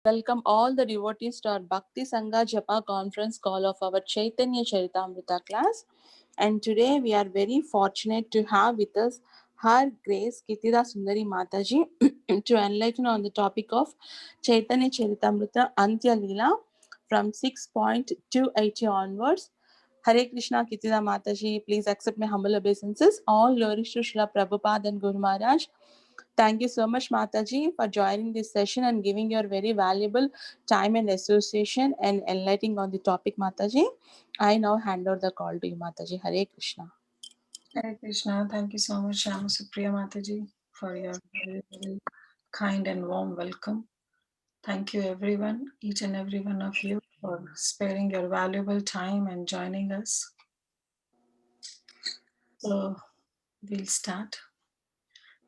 Welcome all the devotees to our Bhakti Sangha Japa conference call of our Chaitanya Charitamrita class. And today we are very fortunate to have with us Her Grace Kirtida Sundari Mataji to enlighten on the topic of Chaitanya Charitamrita Antya Lila from 6.280 onwards. Hare Krishna Kirtida Mataji, please accept my humble obeisances. All glories to Srila Prabhupada and Guru Maharaj. Thank you so much, Mataji, for joining this session and giving your very valuable time and association and enlightening on the topic, Mataji. I now hand over the call to you, Mataji. Hare Krishna. Hare Krishna. Thank you so much, Shama Supriya Mataji, for your very, very kind and warm welcome. Thank you, everyone, each and every one of you, for sparing your valuable time and joining us. So, we'll start.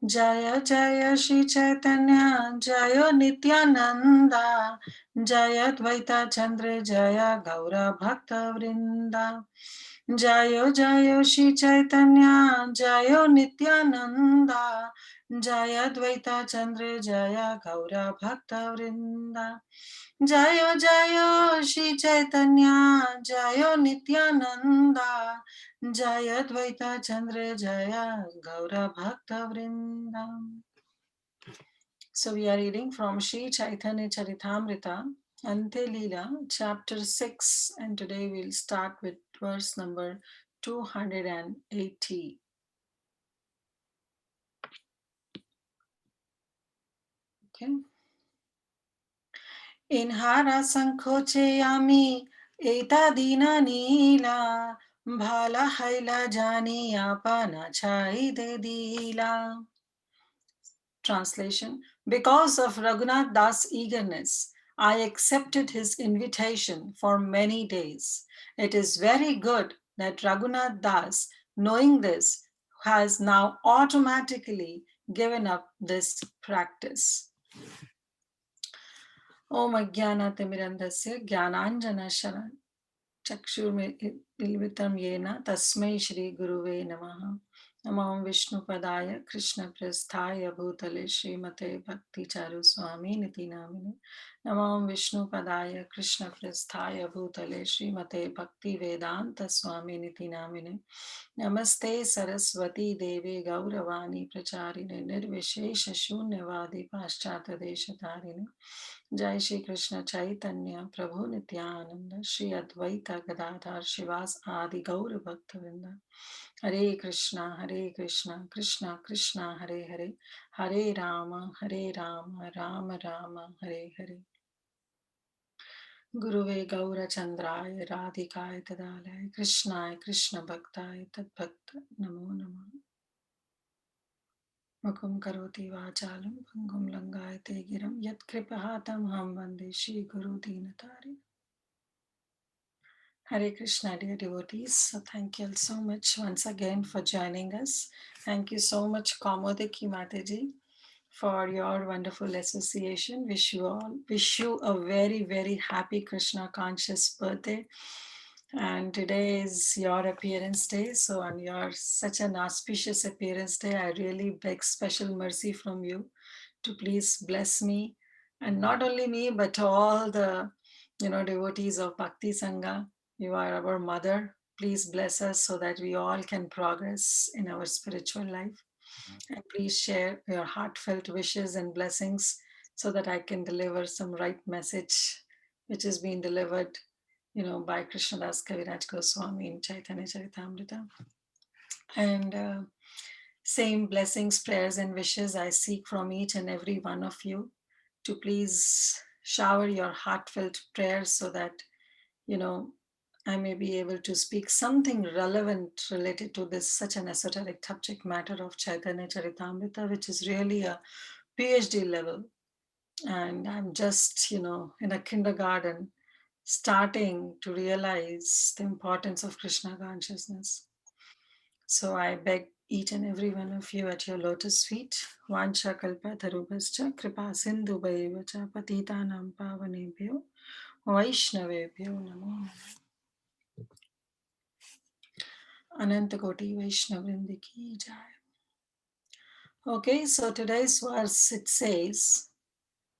Jaya Jaya Shri Chaitanya, Jaya Nityananda, Jaya Dvaita Chandra, Jaya Gaura Bhakta Vrinda. Jayo Jayo Shri Chaitanya, Jayo Nityananda, Jaya Dvaita Chandra, Jaya Gaura Bhakta Vrinda. Jayo Jayo Shri Chaitanya, Jayo Nityananda, Jaya Dvaita Chandra, Jaya Gaura Bhakta Vrinda. So we are reading from Sri Chaitanya Charitamrita, Antya Lila, chapter 6, and today we'll start with verse number 280. Okay. Inhara sankocheyami etadina nila bhala haila jani apana chai de dila. Translation: Because of Raghunath Das' eagerness, I accepted his invitation for many days. It is very good that Raghunath Das, knowing this, has now automatically given up this practice. Om Ajnana-timirandasya Jnananjana Chakshurmilitam Yena Tasmai Shri Guruve Namaha. Namo Vishnu Padaya Krishna Prasthaya Bhutale Srimate Bhakti Charu Swami Niti Namine. Namo Vishnu Padaya Krishna Prasthaya Bhutale Srimate Bhakti Vedanta Swami Niti Namine. Namaste Saraswati Devi Gauravani Pracharine Nirvishesha Shunyavadi Paschata Deshatarine. Jai Shri Krishna Chaitanya Prabhu Nityananda Shri Advaita Gadadhar Shivas Adi Gaura Bhaktavinda. Hare Krishna Krishna Krishna Hare Hare Hare Rama Rama Rama Hare Hare. Guruve Gaura Chandraya Radhikaya Tadalaya Krishnaya Krishna Bhaktaya Tadbhakta Namo Namo. Mukum karoti vachalam bhangum langayate giram yat kripahatam ham vande Shri Guru Dinatari. Hare Krishna, dear devotees. So thank you all so much once again for joining us. Thank you so much, Kamodaki Mataji, for your wonderful association. Wish you a very, very happy Krishna conscious birthday. And today is your appearance day. So on your such an auspicious appearance day, I really beg special mercy from you to please bless me, and not only me, but all the devotees of Bhakti Sangha. You are our mother. Please bless us so that we all can progress in our spiritual life. And please share your heartfelt wishes and blessings so that I can deliver some right message which is being delivered, by Krishnadas Kaviraj Goswami in Chaitanya Charitamrita. And same blessings, prayers, and wishes I seek from each and every one of you to please shower your heartfelt prayers so that, I may be able to speak something relevant related to this such an esoteric subject matter of Chaitanya Charitamrita, which is really a PhD level. And I'm just, in a kindergarten, starting to realize the importance of Krishna consciousness. So I beg each and every one of you at your lotus feet, Vansha kalpa tarubhascha kripa sindhu bhaivacha patitanam pavanebhyo Vaishnavebhyo namo. Ananta Koti Vaishnavrinda ki jai. Okay, so today's verse, it says,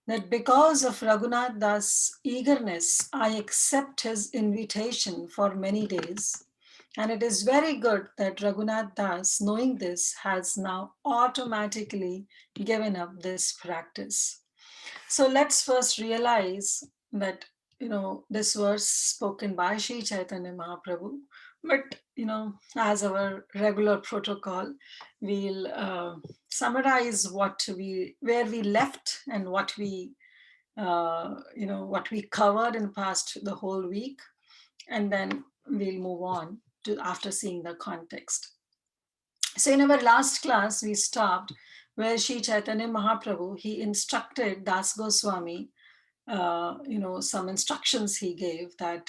that because of Raghunath Das' eagerness, I accept his invitation for many days. And it is very good that Raghunath Das, knowing this, has now automatically given up this practice. So let's first realize that, this verse spoken by Sri Chaitanya Mahaprabhu. But, as our regular protocol, we'll summarize where we left and what we covered in the past the whole week, and then we'll move on to after seeing the context. So in our last class, we stopped where Sri Chaitanya Mahaprabhu, he instructed Das Goswami, some instructions he gave that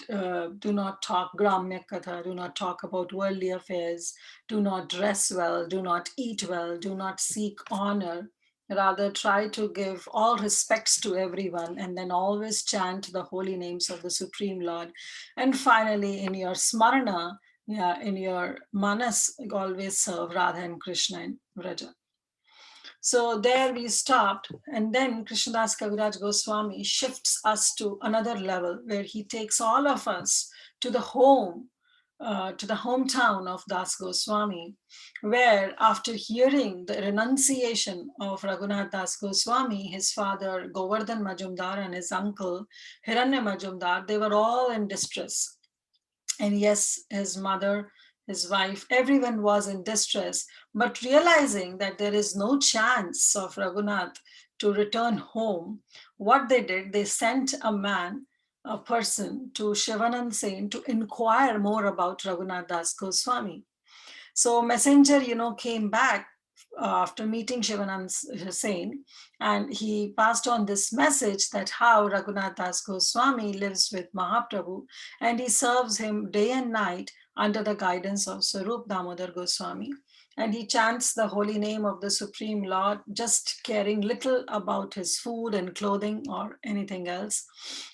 do not talk Gramya Katha, do not talk about worldly affairs, do not dress well, do not eat well, do not seek honor. Rather, try to give all respects to everyone and then always chant the holy names of the Supreme Lord. And finally, in your smarana, yeah, in your manas, always serve Radha and Krishna in Vraja. So there we stopped, and then Krishnadas Kaviraj Goswami shifts us to another level where he takes all of us to the to the hometown of Das Goswami, where after hearing the renunciation of Raghunath Das Goswami, his father Govardhan Majumdar and his uncle Hiranya Majumdar, they were all in distress. And yes, his mother, his wife, everyone was in distress. But realizing that there is no chance of Raghunath to return home, what they did, they sent a person to Shivanand Sen to inquire more about Raghunath Das Goswami. So messenger, came back after meeting Shivanand Hussain, and he passed on this message that how Raghunath Das Goswami lives with Mahaprabhu, and he serves him day and night under the guidance of Sarup Damodar Goswami. And he chants the holy name of the Supreme Lord, just caring little about his food and clothing or anything else.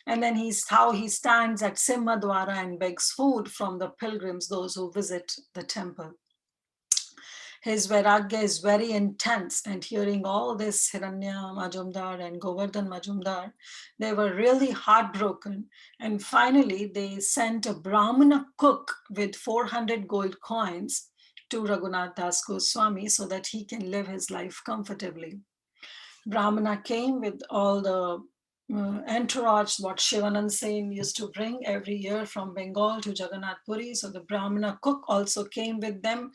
And then how he stands at Simhadwara and begs food from the pilgrims, those who visit the temple. His vairagya is very intense, and hearing all this, Hiranya Majumdar and Govardhan Majumdar, they were really heartbroken. And finally, they sent a Brahmana cook with 400 gold coins to Raghunath Das Goswami so that he can live his life comfortably. Brahmana came with all the entourage what Shivanand Sen used to bring every year from Bengal to Jagannath Puri. So the Brahmana cook also came with them.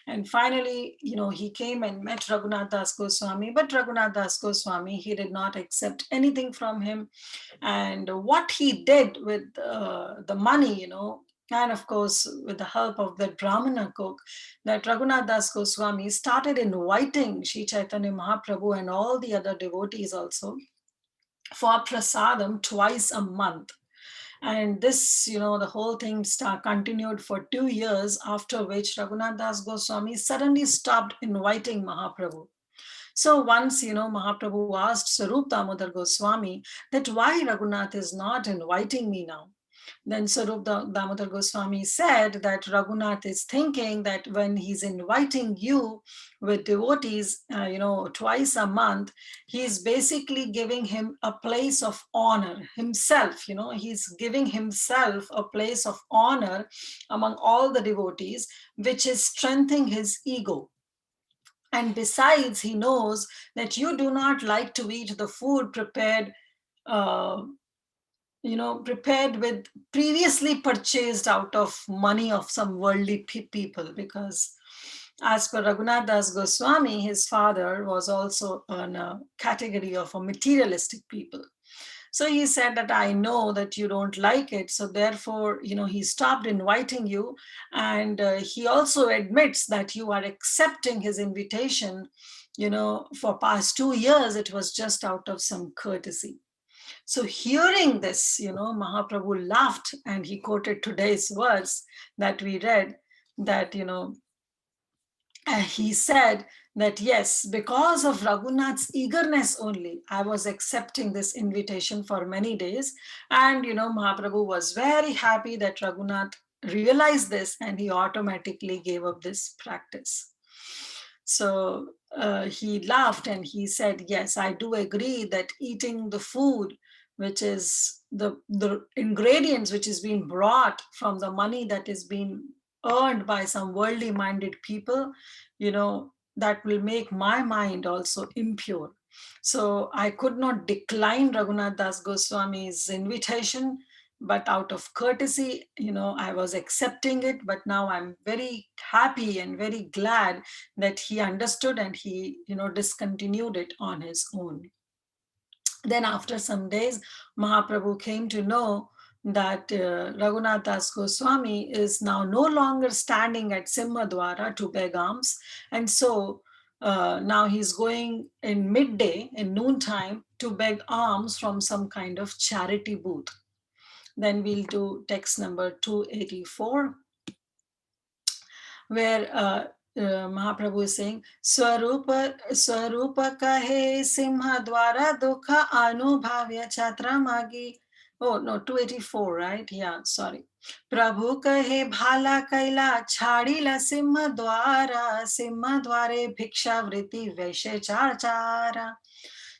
And finally, he came and met Raghunath Das Goswami. But Raghunath Das Goswami, he did not accept anything from him. And what he did with the money, and of course, with the help of the Brahmana cook, that Raghunath Das Goswami started inviting Sri Chaitanya Mahaprabhu and all the other devotees also for prasadam twice a month. And this, the whole thing continued for 2 years, after which Raghunath Das Goswami suddenly stopped inviting Mahaprabhu. So once, Mahaprabhu asked Sarup Damodar Goswami that why Raghunath is not inviting me now. Then Sarup Damodar Goswami said that Raghunath is thinking that when he's inviting you with devotees, twice a month, he's basically giving him a place of honor himself. He's giving himself a place of honor among all the devotees, which is strengthening his ego. And besides, he knows that you do not like to eat the food prepared uh, prepared with previously purchased out of money of some worldly people, because as per Raghunath Das Goswami, his father was also in a category of a materialistic people. So he said that I know that you don't like it. So therefore, he stopped inviting you. And he also admits that you are accepting his invitation, for past 2 years, it was just out of some courtesy. So hearing this, Mahaprabhu laughed, and he quoted today's words that we read, that, he said that yes, because of Raghunath's eagerness only, I was accepting this invitation for many days. And, Mahaprabhu was very happy that Raghunath realized this, and he automatically gave up this practice. So he laughed and he said, yes, I do agree that eating the food, which is the ingredients which is being brought from the money that is being earned by some worldly minded people, that will make my mind also impure. So I could not decline Raghunath Das Goswami's invitation, but out of courtesy, I was accepting it. But now I'm very happy and very glad that he understood and he, discontinued it on his own. Then after some days, Mahaprabhu came to know that Raghunath Das Goswami is now no longer standing at Simhadwara to beg alms. And so now he's going in midday, in noontime, to beg alms from some kind of charity booth. Then we'll do text number 284, where Mahaprabhu is saying, Swarupa kahe simha dwara dukha anubhavya chatra magi. Oh, no, 284, right? Yeah, sorry. Prabhu kahe bhala kaila chadila simha dware bhiksha vriti vaishe chara.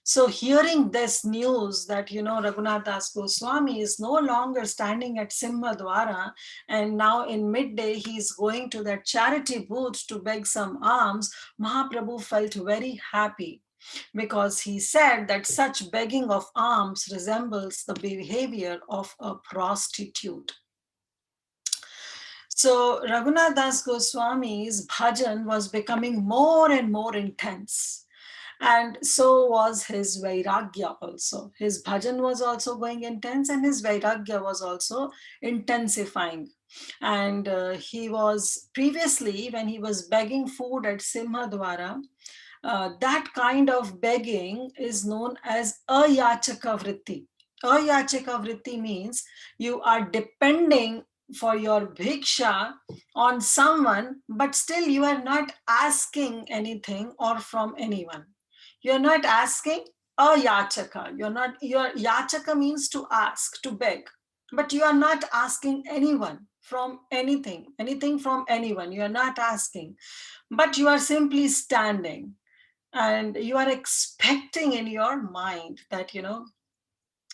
So hearing this news that, Raghunath Das Goswami is no longer standing at Simhadwara, and now in midday he's going to that charity booth to beg some alms, Mahaprabhu felt very happy because he said that such begging of alms resembles the behavior of a prostitute. So Raghunath Das Goswami's bhajan was becoming more and more intense. And so was his Vairagya also. His bhajan was also going intense, and his Vairagya was also intensifying. And he was previously, when he was begging food at Simhadwara, that kind of begging is known as ayachaka vritti. Ayachaka vritti means you are depending for your bhiksha on someone, but still you are not asking anything or from anyone. You're not asking a yachaka. Your yachaka means to ask, to beg, but you are not asking anyone from anything from anyone. You are not asking, but you are simply standing and you are expecting in your mind that, you're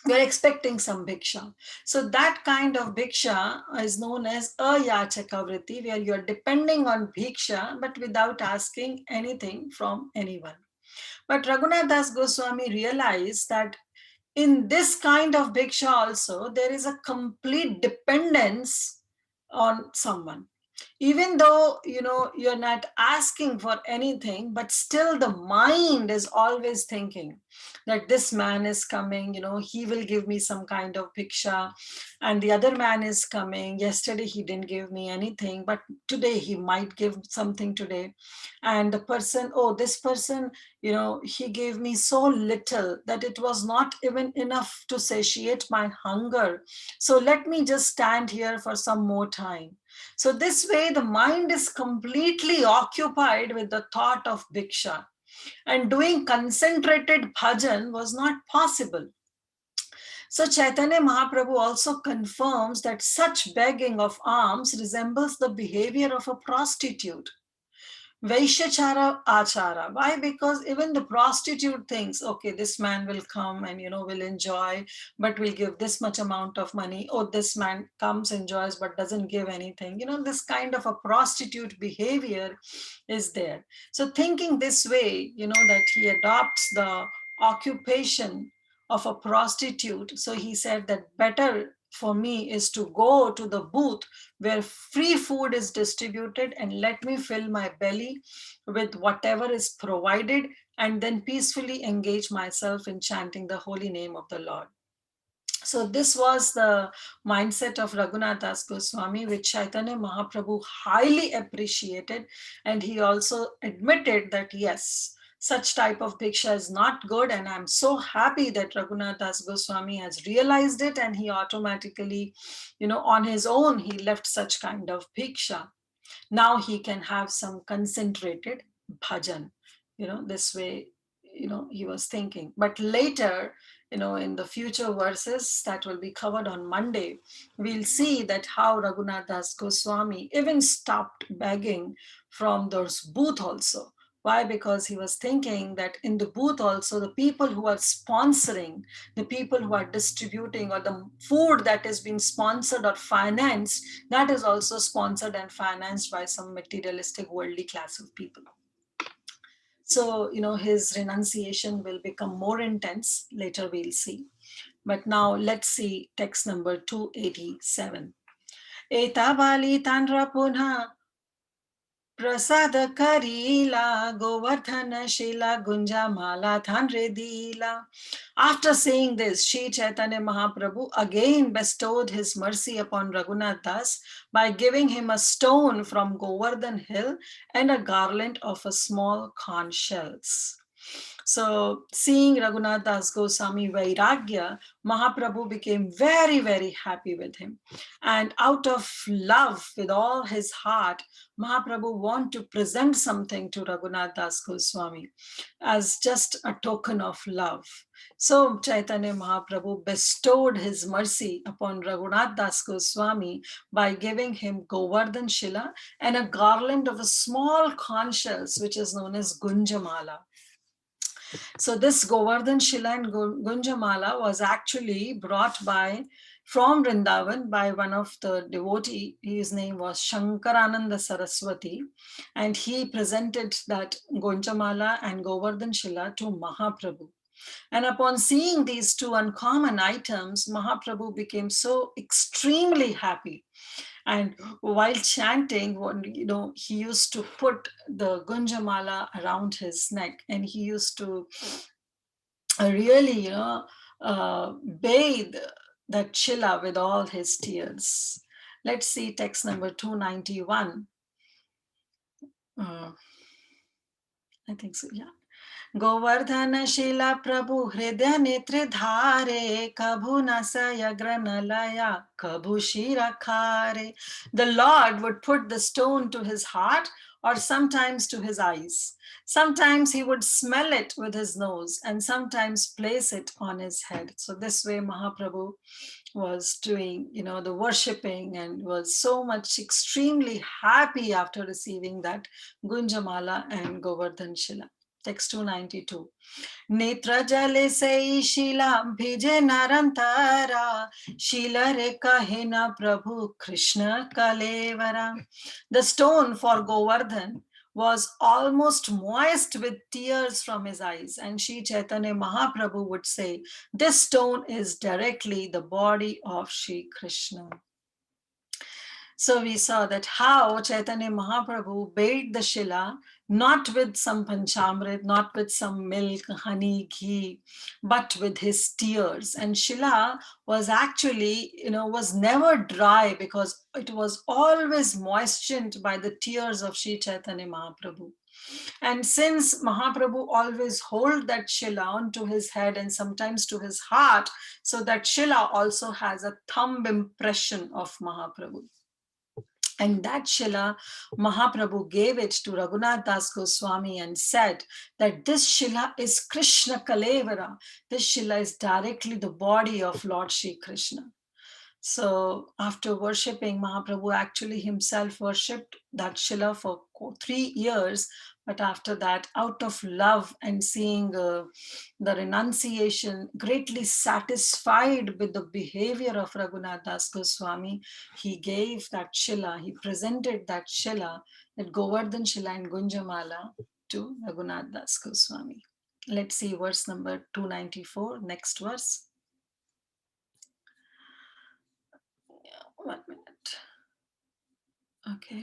expecting some bhiksha. So that kind of bhiksha is known as ayachaka vritti, where you're depending on bhiksha, but without asking anything from anyone. But Raghunath Das Goswami realized that in this kind of bhiksha also, there is a complete dependence on someone. Even though, you're not asking for anything, but still the mind is always thinking that this man is coming, he will give me some kind of bhiksha, and the other man is coming. Yesterday he didn't give me anything, but today he might give something today. And the person, oh, this person, he gave me so little that it was not even enough to satiate my hunger. So let me just stand here for some more time. So this way the mind is completely occupied with the thought of bhiksha, and doing concentrated bhajan was not possible. So Chaitanya Mahaprabhu also confirms that such begging of alms resembles the behavior of a prostitute. Vaishachara achara. Why? Because even the prostitute thinks, okay, this man will come and, will enjoy, but will give this much amount of money. Oh, this man comes, enjoys, but doesn't give anything. This kind of a prostitute behavior is there. So thinking this way, that he adopts the occupation of a prostitute. So he said that better for me is to go to the booth where free food is distributed and let me fill my belly with whatever is provided, and then peacefully engage myself in chanting the holy name of the Lord. So this was the mindset of Raghunath Das Goswami, which Chaitanya Mahaprabhu highly appreciated. And he also admitted that, yes, such type of bhiksha is not good. And I'm so happy that Raghunath Das Goswami has realized it, and he automatically, on his own, he left such kind of bhiksha. Now he can have some concentrated bhajan, this way, he was thinking. But later, in the future verses that will be covered on Monday, we'll see that how Raghunath Das Goswami even stopped begging from those booth also. Why? Because he was thinking that in the booth also, the people who are sponsoring, the people who are distributing, or the food that is being sponsored or financed, that is also sponsored and financed by some materialistic worldly class of people. So, his renunciation will become more intense. Later we'll see. But now let's see text number 287. Etabali Tanra Punha Prasad Karila Govardhan Shila Gunja Mala thanre dila. After saying this, Sri Chaitanya Mahaprabhu again bestowed his mercy upon Raghunath Das by giving him a stone from Govardhan hill and a garland of a small conch shells. So, seeing Raghunath Das Goswami Vairagya, Mahaprabhu became very, very happy with him. And out of love with all his heart, Mahaprabhu wanted to present something to Raghunath Das Goswami as just a token of love. So Chaitanya Mahaprabhu bestowed his mercy upon Raghunath Das Goswami by giving him Govardhan Shila and a garland of a small conch shells, which is known as Gunjamala. So this Govardhan Shila and Gunjamala was actually brought from Vrindavan by one of the devotee. His name was Shankarananda Saraswati, and he presented that Gunjamala and Govardhan Shila to Mahaprabhu. And upon seeing these two uncommon items, Mahaprabhu became so extremely happy. And while chanting, he used to put the Gunjamala around his neck, and he used to really, bathe that Chilla with all his tears. Let's see text number 291. I think so, yeah. Govardhan शिला प्रभु हृदय नेत्र धारे कभु न सयग्र लया कभु शिरा खारे. The Lord would put the stone to his heart or sometimes to his eyes. Sometimes he would smell it with his nose and sometimes place it on his head. So this way Mahaprabhu was doing, the worshipping, and was so much extremely happy after receiving that Gunjamala and Govardhan Shila. Text 292. Netra jale sei shila bhije narantara shila re kahina prabhu Krishna kalevara. The stone for Govardhan was almost moist with tears from his eyes, and Sri Chaitanya Mahaprabhu would say, this stone is directly the body of Sri Krishna. So we saw that how Chaitanya Mahaprabhu bathed the Shila not with some panchamrit, not with some milk, honey, ghee, but with his tears. And Shila was actually, was never dry because it was always moistened by the tears of Sri Chaitanya Mahaprabhu. And since Mahaprabhu always hold that Shila onto his head and sometimes to his heart, so that Shila also has a thumb impression of Mahaprabhu. And that Shila, Mahaprabhu gave it to Raghunath Das Goswami and said that this Shila is Krishna Kalevara. This Shila is directly the body of Lord Shri Krishna. So after worshipping, Mahaprabhu actually himself worshipped that Shila for 3 years. But after that, out of love and seeing the renunciation, greatly satisfied with the behavior of Raghunath Das Goswami, he gave that Shila, he presented that Shila, that Govardhan Shila and Gunjamala, to Raghunath Das Goswami. Let's see verse number 294, next verse. 1 minute. Okay,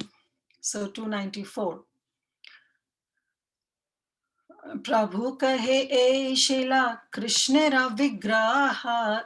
so 294. प्रभु कहे ए शिला कृष्ण रा विग्रह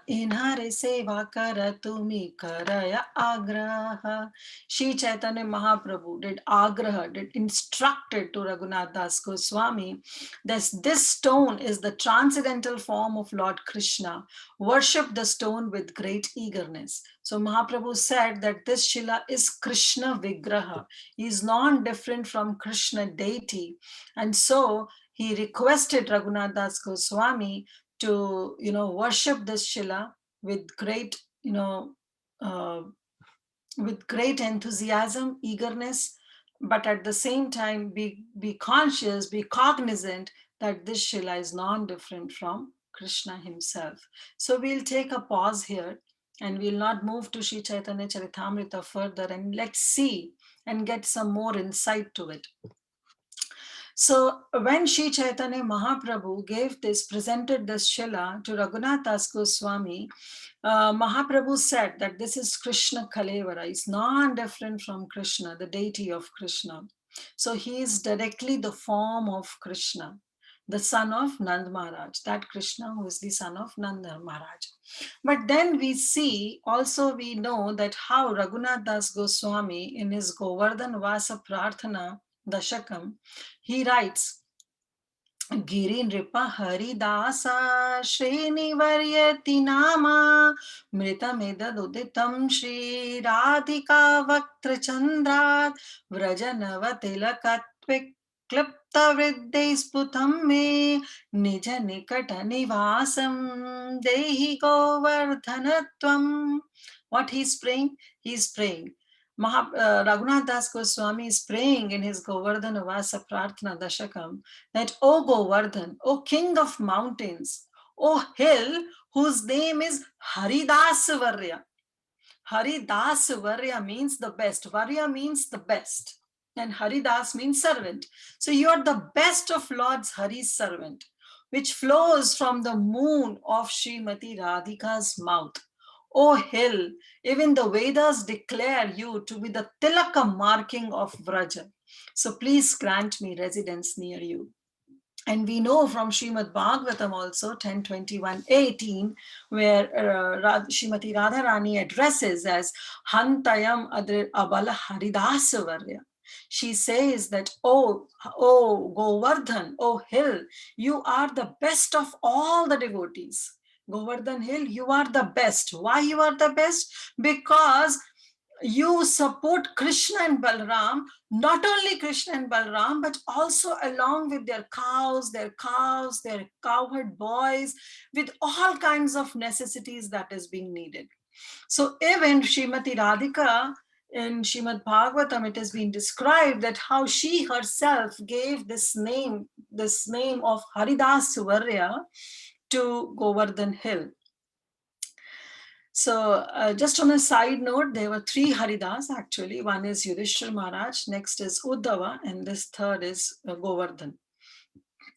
इन्हारे सेवा कर तुमी करय आग्रह. Sri Chaitanya Mahaprabhu did agrah, did instructed to Raghunath Das Goswami that this stone is the transcendental form of Lord Krishna. Worship the stone with great eagerness. So Mahaprabhu said that this Shila is Krishna Vigraha. He is non-different from Krishna deity. And so he requested Raghunath Das Goswami to, worship this Shila with great, with great enthusiasm, eagerness, but at the same time be conscious, be cognizant that this Shila is non-different from Krishna himself. So we'll take a pause here and we'll not move to Sri Chaitanya Charitamrita further, and let's see and get some more insight to it. So when Sri Chaitanya Mahaprabhu presented this Shila to Raghunath Das Goswami, Mahaprabhu said that this is Krishna Kalevara. It's non-different from Krishna, the deity of Krishna. So he is directly the form of Krishna, the son of Nand Maharaj, that Krishna who is the son of Nand Maharaj. But then we know that how Raghunath Das Goswami in his Govardhan Vasa Prarthana Dashakam, he writes, Giri नृप हरिदासा श्रेणिवर्यति नामा मृतमिदुदितं श्रीराधिका वक्त्रचन्द्रात् व्रजनवतिलकत्विक्लृप्तवृद्धै स्फुतं मे निज निकट निवासं देहि गोवर्धनत्वम्. What he's praying? He's praying. Raghunath Das Goswami is praying in his Govardhan Vasa Prarthana Dashakam that, O Govardhan, O King of mountains, O hill whose name is Haridasvarya. Haridasvarya means the best. Varya means the best. And Haridas means servant. So you are the best of Lord's Hari's servant, which flows from the moon of Srimati Radhika's mouth. O hill, even the Vedas declare you to be the Tilaka marking of Vraja. So please grant me residence near you. And we know from Srimad Bhagavatam also, 10:21:18, where Srimati Radharani addresses as Hantayam Adri Abala Haridasavarya. She says that, oh Govardhan, oh hill, you are the best of all the devotees. Govardhan hill, you are the best. Why you are the best? Because you support Krishna and Balram, not only Krishna and Balram, but also along with their cows, their calves, their cowherd boys, with all kinds of necessities that is being needed. So even Srimati Radhika in Srimad Bhagavatam, it has been described that how she herself gave this name of Haridas Varya to Govardhan Hill. So just on a side note, there were three Haridas actually. One is Yudhishthir Maharaj, next is Uddhava, and this third is Govardhan,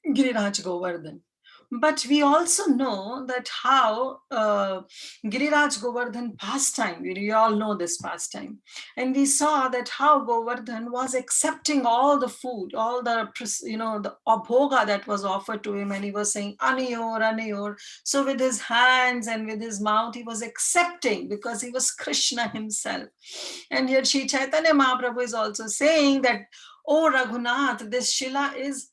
Giriraj Govardhan. But we also know that how Giriraj Govardhan pastime, we all know this pastime. And we saw that how Govardhan was accepting all the food, all the, the abhoga that was offered to him. And he was saying, Aniyor, Aniyor. So with his hands and with his mouth, he was accepting because he was Krishna himself. And here Sri Chaitanya Mahaprabhu is also saying that, oh Raghunath, this Shila is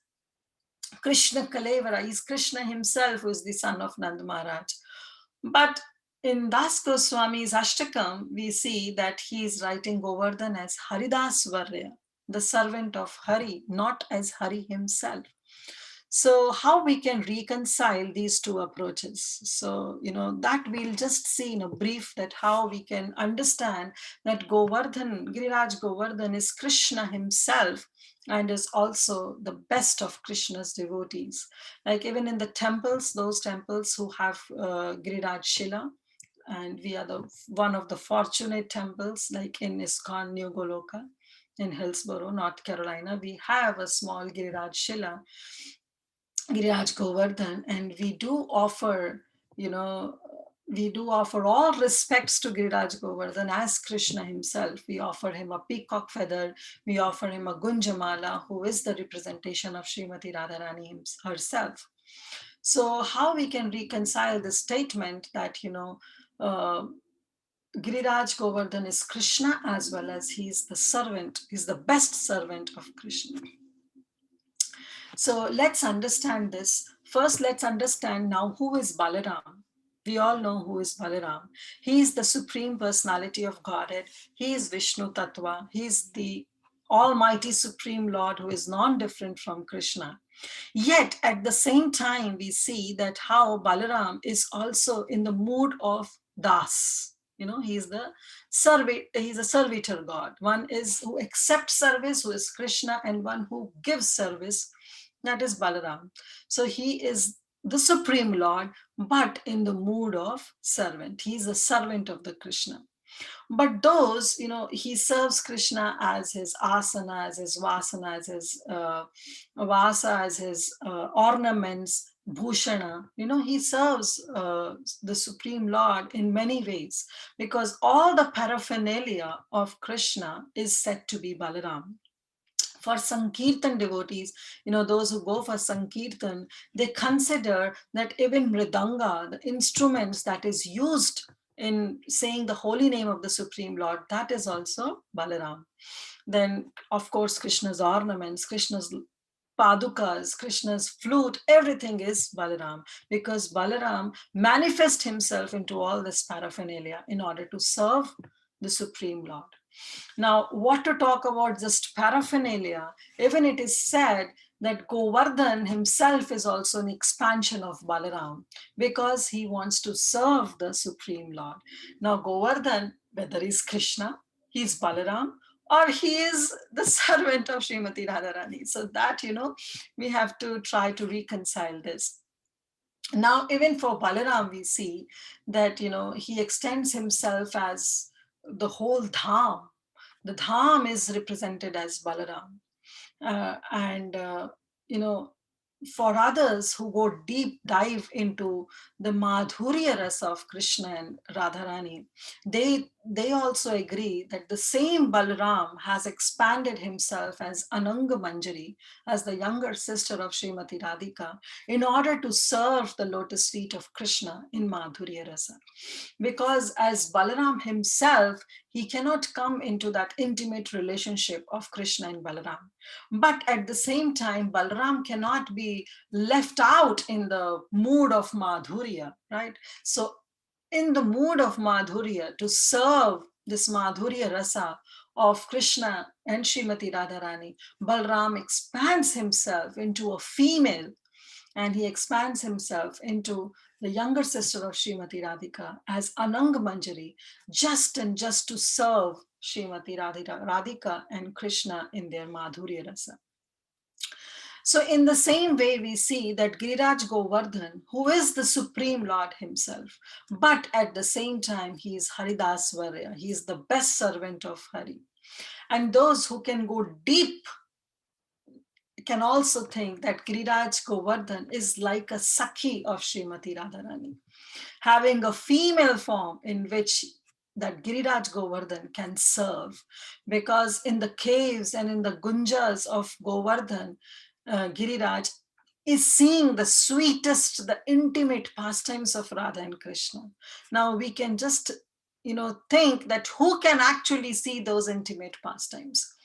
Krishna Kalevara, is Krishna himself who is the son of Nand Maharaj. But in Das Goswami's Ashtakam, we see that he is writing Govardhan as Haridasvarya, the servant of Hari, not as Hari himself. So how we can reconcile these two approaches? So, that we'll just see in a brief, that how we can understand that Govardhan, Giriraj Govardhan is Krishna himself and is also the best of Krishna's devotees. Like even in the temples, those temples who have Giriraj Shila, and we are one of the fortunate temples, like in ISKCON New Goloka in Hillsborough, North Carolina, we have a small Giriraj Shila, Giriraj Govardhan, and we do offer all respects to Giriraj Govardhan as Krishna himself. We offer him a peacock feather, we offer him a Gunjamala, who is the representation of Srimati Radharani herself. So how we can reconcile the statement that, Giriraj Govardhan is Krishna as well as he is the servant, he's the best servant of Krishna. So let's understand this. First, let's understand now who is Balaram. We all know who is Balaram. He is the Supreme Personality of Godhead. He is Vishnu Tattva. He is the Almighty Supreme Lord who is non-different from Krishna. Yet at the same time, we see that how Balaram is also in the mood of Das. He's a servitor god. One is who accepts service, who is Krishna, and one who gives service, that is Balaram. So he is the supreme lord, but in the mood of servant. He's a servant of the Krishna. But those, he serves Krishna as his asana, as his vasana, as his vasa, as his ornaments, bhushana. He serves the Supreme Lord in many ways, because all the paraphernalia of Krishna is said to be Balaram. For Sankirtan devotees, those who go for Sankirtan, they consider that even Mridanga, the instruments that is used in saying the holy name of the Supreme Lord, that is also Balaram. Then, of course, Krishna's ornaments, Krishna's padukas, Krishna's flute, everything is Balaram, because Balaram manifests himself into all this paraphernalia in order to serve the Supreme Lord. Now, what to talk about just paraphernalia? Even it is said that Govardhan himself is also an expansion of Balaram, because he wants to serve the Supreme Lord. Now, Govardhan, whether he's Krishna, he's Balaram, or he is the servant of Srimati Radharani. So that, we have to try to reconcile this. Now, even for Balaram, we see that, he extends himself as the whole dham. The dham is represented as Balaram. And, you know, for others who go deep dive into the Madhurya rasa of Krishna and Radharani, they also agree that the same Balaram has expanded himself as Ananga Manjari, as the younger sister of Srimati Radhika, in order to serve the lotus feet of Krishna in Madhurya rasa. Because as Balaram himself, he cannot come into that intimate relationship of Krishna and Balaram. But at the same time, Balaram cannot be left out in the mood of Madhurya, right? So, in the mood of Madhurya, to serve this Madhurya rasa of Krishna and Srimati Radharani, Balaram expands himself into a female, and he expands himself into the younger sister of Srimati Radhika as Anang Manjari, just to serve Srimati Radhika and Krishna in their Madhurya rasa. So, in the same way, we see that Giriraj Govardhan, who is the Supreme Lord himself, but at the same time, he is Haridasvarya, he is the best servant of Hari. And those who can go deep can also think that Giriraj Govardhan is like a Sakhi of Srimati Radharani, having a female form in which that Giriraj Govardhan can serve. Because in the caves and in the gunjas of Govardhan, Giriraj is seeing the sweetest, the intimate pastimes of Radha and Krishna. Now we can just think that who can actually see those intimate pastimes?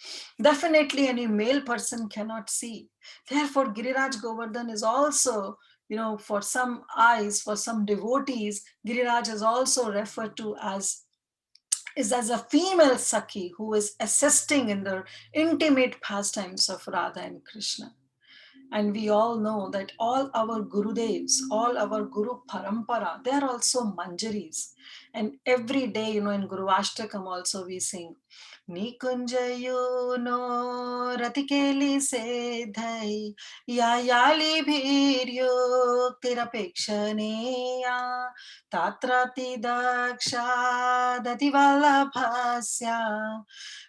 Definitely any male person cannot see. Therefore, Giriraj Govardhan is also, for some eyes, for some devotees, Giriraj is also referred to as a female Sakhi who is assisting in the intimate pastimes of Radha and Krishna. And we all know that all our Gurudevs, all our Guru Parampara, they are also Manjaris. And every day, in Guru Ashtakam also we sing, Nikunjayo no ratikeli se dhai, ya yali bhiryo tirapekshaneya, tatrati daksha dativalabhasya,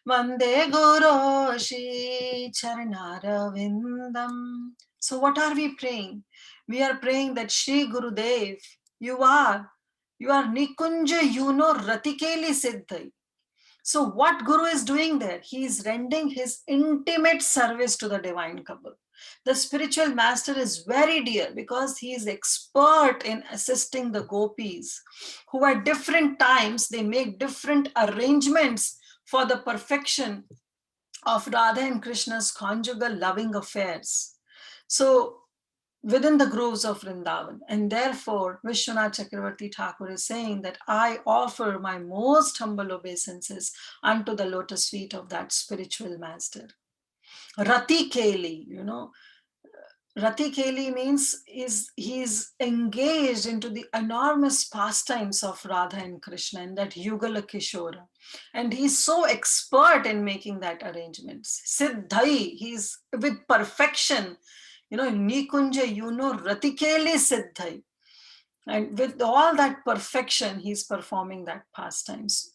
Vande Guru Shri Charanaravindam. So, what are we praying? We are praying that Shri Gurudev, you are Nikunja Yuno Ratikeli Siddhai. So, what Guru is doing there? He is rendering his intimate service to the divine couple. The spiritual master is very dear because he is expert in assisting the gopis, who at different times they make different arrangements for the perfection of Radha and Krishna's conjugal loving affairs. So, within the groves of Vrindavan. And therefore, Vishwanath Chakravarti Thakur is saying that I offer my most humble obeisances unto the lotus feet of that spiritual master. Rati Keli, Rati Keli means he's engaged into the enormous pastimes of Radha and Krishna in that Yugala Kishora. And he's so expert in making that arrangements. Siddhai, he's with perfection. Nikunja, Rati Keli Siddhai. And with all that perfection, he's performing that pastimes.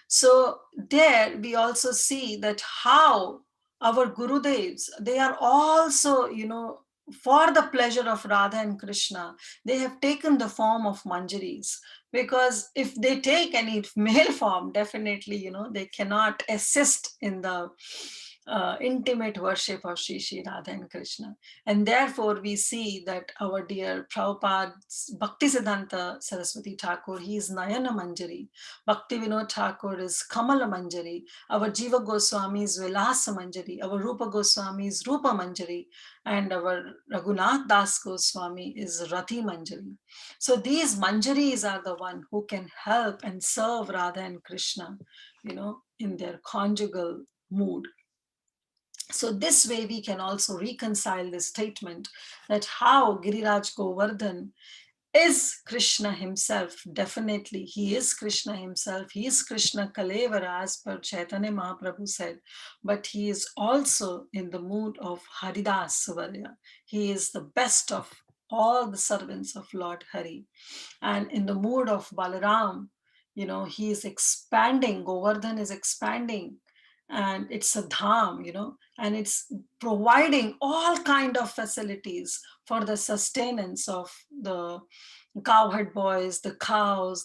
So there we also see that how our Gurudevs, they are also, for the pleasure of Radha and Krishna, they have taken the form of manjaris. Because if they take any male form, definitely, they cannot assist in the intimate worship of Shri Radha and Krishna. And therefore, we see that our dear Prabhupada's Bhaktisiddhanta Saraswati Thakur, he is Nayana Manjari. Bhakti Vinod Thakur is Kamala Manjari. Our Jiva Goswami is Vilasa Manjari. Our Rupa Goswami is Rupa Manjari. And our Raghunath Das Goswami is Rati Manjari. So these Manjaris are the one who can help and serve Radha and Krishna, in their conjugal mood. So this way we can also reconcile this statement that how Giriraj Govardhan is Krishna himself. Definitely, he is Krishna himself. He is Krishna Kalevara, as per Chaitanya Mahaprabhu said. But he is also in the mood of Haridas Suvarya. He is the best of all the servants of Lord Hari. And in the mood of Balaram, he is expanding. Govardhan is expanding. And it's a dham, and it's providing all kind of facilities for the sustenance of the cowherd boys, the cows,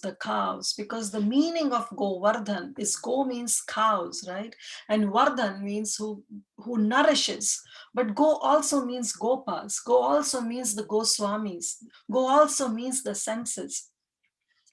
because the meaning of Govardhan is go means cows, right? And Vardhan means who nourishes. But go also means gopas. Go also means the Goswamis. Go also means the senses.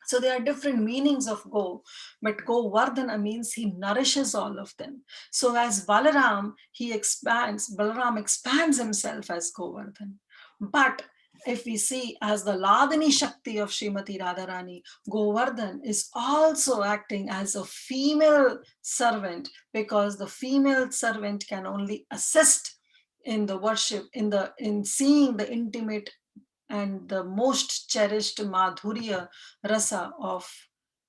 So there are different meanings of go, but Govardhana means he nourishes all of them. So as Balaram, Balaram expands himself as Govardhan. But if we see as the Ladani Shakti of Srimati Radharani, Govardhan is also acting as a female servant, because the female servant can only assist in the worship, in seeing the intimate and the most cherished Madhurya Rasa of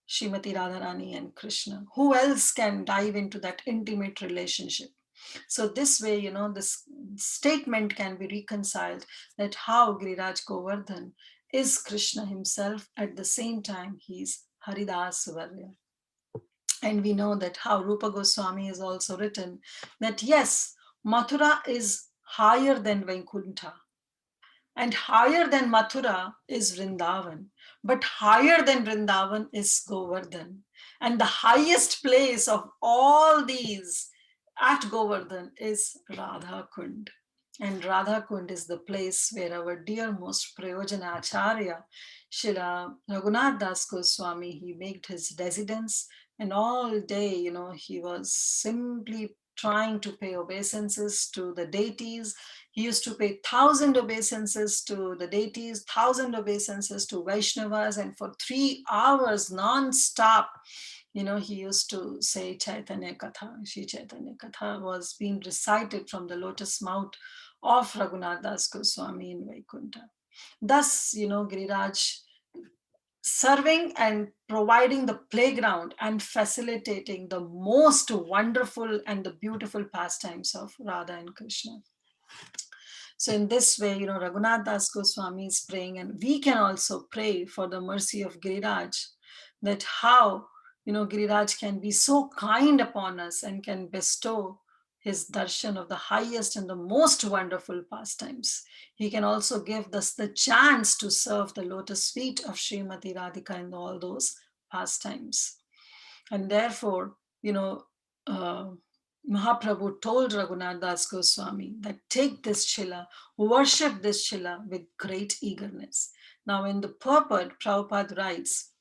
Srimati Radharani and Krishna. Who else can dive into that intimate relationship? So this way, this statement can be reconciled that how Giriraj Govardhan is Krishna himself, at the same time he is Haridas Varya. And we know that how Rupa Goswami has also written that yes, Mathura is higher than Vaikuntha. And higher than Mathura is Vrindavan. But higher than Vrindavan is Govardhan. And the highest place of all these at Govardhan is Radha Kund. And Radha Kund is the place where our dear most Prayojana Acharya, Srila Raghunath Das Goswami, he made his residence. And all day, he was simply trying to pay obeisances to the deities. He used to pay 1,000 obeisances to the deities, 1,000 obeisances to Vaishnavas, and for 3 hours non-stop, he used to say Chaitanya Katha. Shri Chaitanya Katha was being recited from the lotus mouth of Raghunath Das Goswami in Vaikuntha. Thus, Giriraj serving and providing the playground and facilitating the most wonderful and the beautiful pastimes of Radha and Krishna. So in this way, Raghunath Das Goswami is praying, and we can also pray for the mercy of Giriraj, that how, Giriraj can be so kind upon us and can bestow his darshan of the highest and the most wonderful pastimes. He can also give us the chance to serve the lotus feet of Srimati Radhika in all those pastimes. And therefore, Mahaprabhu told Raghunath Das Goswami that take this chilla, worship this chilla with great eagerness. Now, in the purport, Prabhupada writes,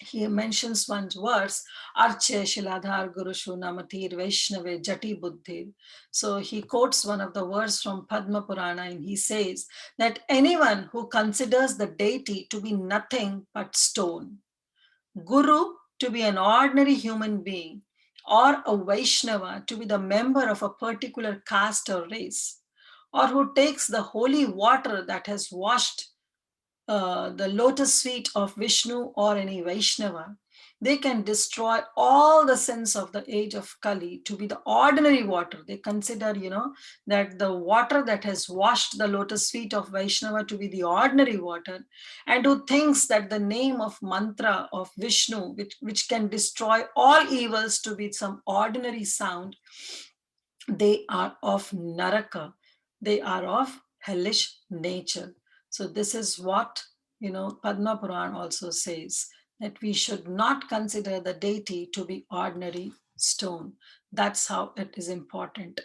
he mentions one verse, Arche Shiladhar Gurushu Namatir Vaishnave Jati Buddhir. So he quotes one of the verses from Padma Purana, and he says that anyone who considers the deity to be nothing but stone, Guru to be an ordinary human being, or a Vaishnava to be the member of a particular caste or race, or who takes the holy water that has washed the lotus feet of Vishnu or any Vaishnava, they can destroy all the sins of the age of Kali to be the ordinary water. They consider, that the water that has washed the lotus feet of Vaishnava to be the ordinary water, and who thinks that the name of mantra of Vishnu, which can destroy all evils, to be some ordinary sound, they are of naraka, they are of hellish nature. So this is what Padma Puran also says, that we should not consider the deity to be ordinary stone. That's how it is important.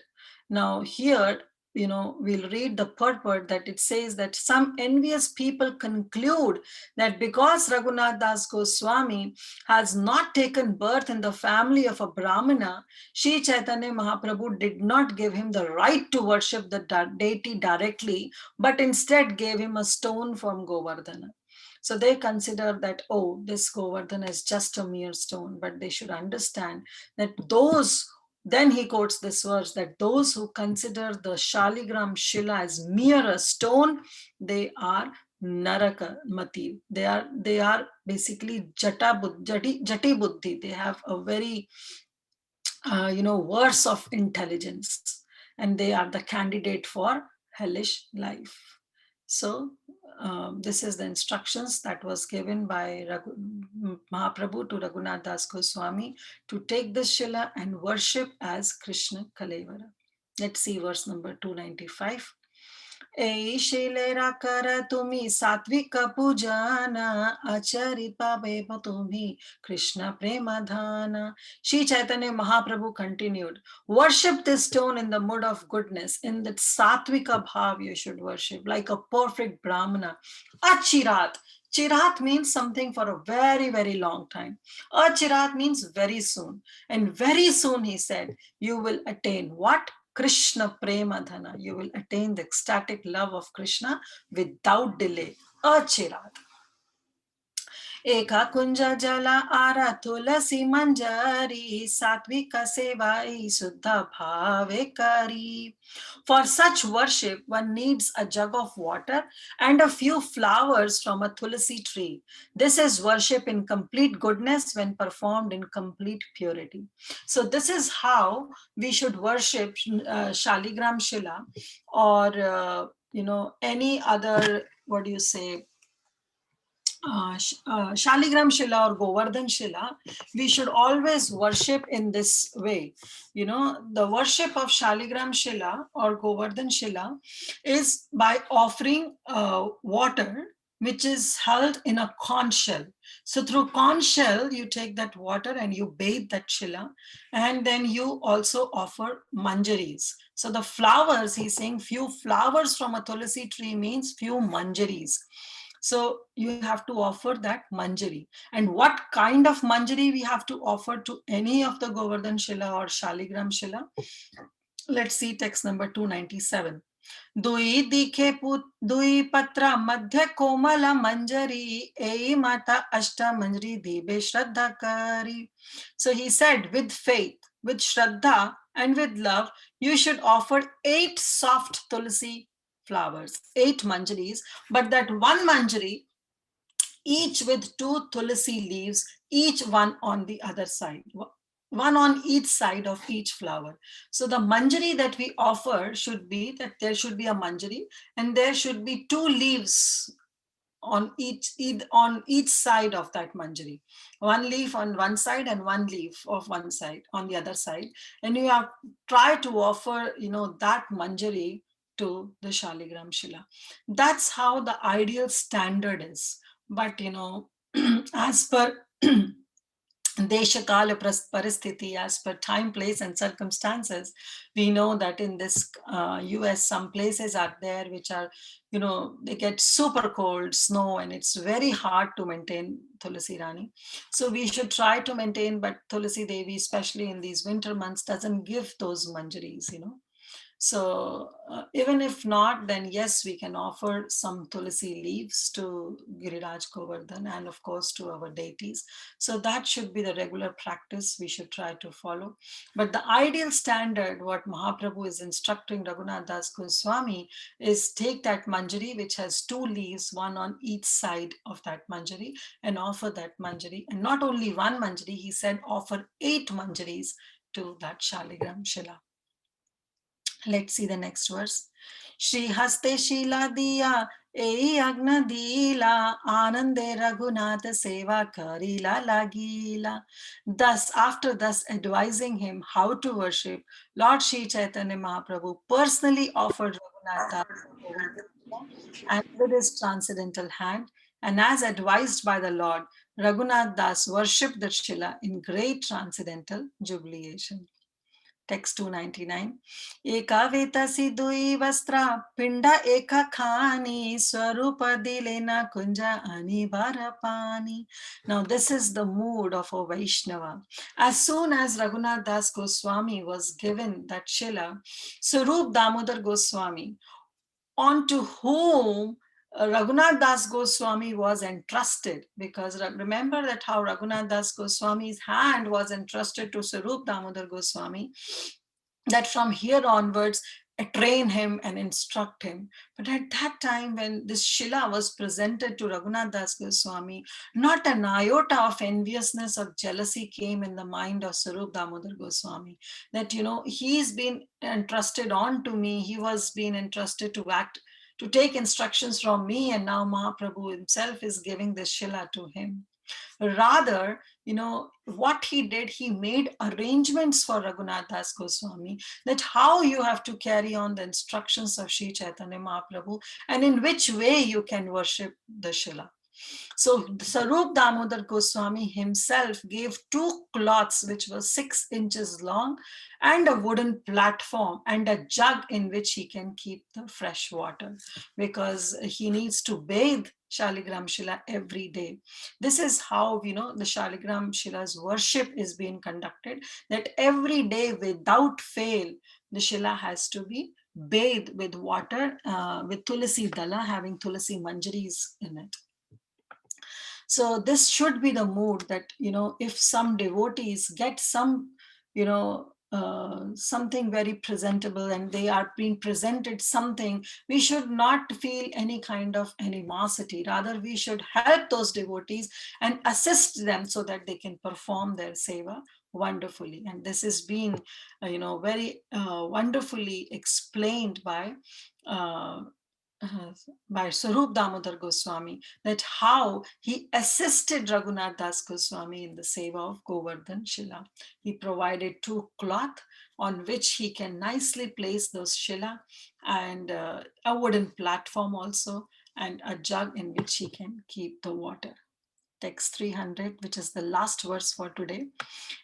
Now here, we'll read the purport, that it says that some envious people conclude that because Raghunath Das Goswami has not taken birth in the family of a Brahmana, Sri Chaitanya Mahaprabhu did not give him the right to worship the deity directly, but instead gave him a stone from Govardhana. So they consider that, oh, this Govardhana is just a mere stone, but they should understand that then he quotes this verse, that those who consider the Shaligram Shila as mere a stone, they are Naraka Mati. They are basically Jati Buddhi. They have a very worse of intelligence, and they are the candidate for hellish life. So this is the instructions that was given by Mahaprabhu to Raghunath Das Goswami, to take this Shila and worship as Krishna Kalevara. Let's see verse number 295. এই শিলেরা কর তুমি সাত্বিক পূজন আচরিত পাবেব তুমি Krishna Premadhana. Sri Chaitanya Mahaprabhu continued, worship this stone in the mood of goodness, in that sattvika bhav you should worship, like a perfect Brahmana. Achirat. Chirat means something for a very, very long time. Achirat means very soon. And very soon, he said, you will attain what? Krishna Premadhana. You will attain the ecstatic love of Krishna without delay. Achirat. Eka kunja jala ara tulasi manjari satvika sevai suddha bhave kari. For such worship, one needs a jug of water and a few flowers from a tulasi tree. This is worship in complete goodness when performed in complete purity. So this is how we should worship Shaligram Shila, or any other, what do you say, Shaligram Shila or Govardhan Shila, we should always worship in this way. The worship of Shaligram Shila or Govardhan Shila is by offering water which is held in a conch shell. So through conch shell, you take that water and you bathe that Shila, and then you also offer manjaris. So the flowers, he's saying few flowers from a tulasi tree means few manjaris. So you have to offer that manjari. And what kind of manjari we have to offer to any of the Govardhan Shila or Shaligram Shila? Let's see text number 297. दुई दिखे दुई पत्र मध्य कोमल मंजरी ए माता अष्ट मंजरी दीबे श्रद्धा करी. So he said, with faith, with shraddha, and with love, you should offer 8 soft tulsi flowers, 8 manjaris, but that one manjari, each with 2 tulsi leaves, each one on the other side, one on each side of each flower. So the manjari that we offer should be that there should be a manjari and there should be 2 leaves on each side of that manjari. One leaf on one side and one leaf of one side on the other side. And you have try to offer, that manjari to the Shaligram Shila. That's how the ideal standard is. But, as per Deshakala Paristhiti, as per time, place, and circumstances, we know that in this US, some places are there which are, they get super cold, snow, and it's very hard to maintain Tulasi Rani. So we should try to maintain, but Tulasi Devi, especially in these winter months, doesn't give those manjaris, So even if not, then yes, we can offer some tulsi leaves to Giriraj Govardhan and of course to our deities. So that should be the regular practice we should try to follow. But the ideal standard, what Mahaprabhu is instructing Raghunath Das Goswami, is take that manjari which has two leaves, one on each side of that manjari, and offer that manjari. And not only one manjari, he said offer 8 manjaris to that Shaligram Shila. Let's see the next verse. Shri Haste Shila Diya Ei Agna Dila Anande Raghunatha Seva Karila Lagila. Thus advising him how to worship, Lord Sri Chaitanya Mahaprabhu personally offered Raghunatha and with his transcendental hand, and as advised by the Lord, Raghunath Das worshipped the Shila in great transcendental jubilation. Text 299. Eka vetasi dui vastra pinda eka khani swarupa dilena kunja ani pani. Now this is the mood of a Vaishnava. As soon as Raghunath Das Goswami was given that Shila, Swarup Damodar Goswami, onto whom Raghunath Das Goswami was entrusted, because remember that how Raghunath Das Goswami's hand was entrusted to Sarup Damodar Goswami, that from here onwards train him and instruct him. But at that time when this Shila was presented to Raghunath Das Goswami, not an iota of enviousness or jealousy came in the mind of Sarup Damodar Goswami, that he's been entrusted on to me, he was being entrusted to act, to take instructions from me, and now Mahaprabhu himself is giving this Shila to him. Rather, what he did, he made arrangements for Raghunath Das Goswami, that how you have to carry on the instructions of Sri Chaitanya Mahaprabhu and in which way you can worship the Shila. So Sarup Damodar Goswami himself gave 2 cloths which were 6 inches long and a wooden platform and a jug in which he can keep the fresh water, because he needs to bathe Shaligram Shila every day. This is how the Shaligram Shila's worship is being conducted, that every day without fail the Shila has to be bathed with water, with tulsi dala, having tulsi manjaris in it. So this should be the mood, that if some devotees get some something very presentable and they are being presented something, we should not feel any kind of animosity. Rather, we should help those devotees and assist them so that they can perform their seva wonderfully. And this is being very wonderfully explained uh, by Sarup Damodar Goswami, that how he assisted Raghunath Das Goswami in the seva of Govardhan Shila. He provided 2 cloth on which he can nicely place those Shila, and a wooden platform also, and a jug in which he can keep the water. Text 300, which is the last verse for today.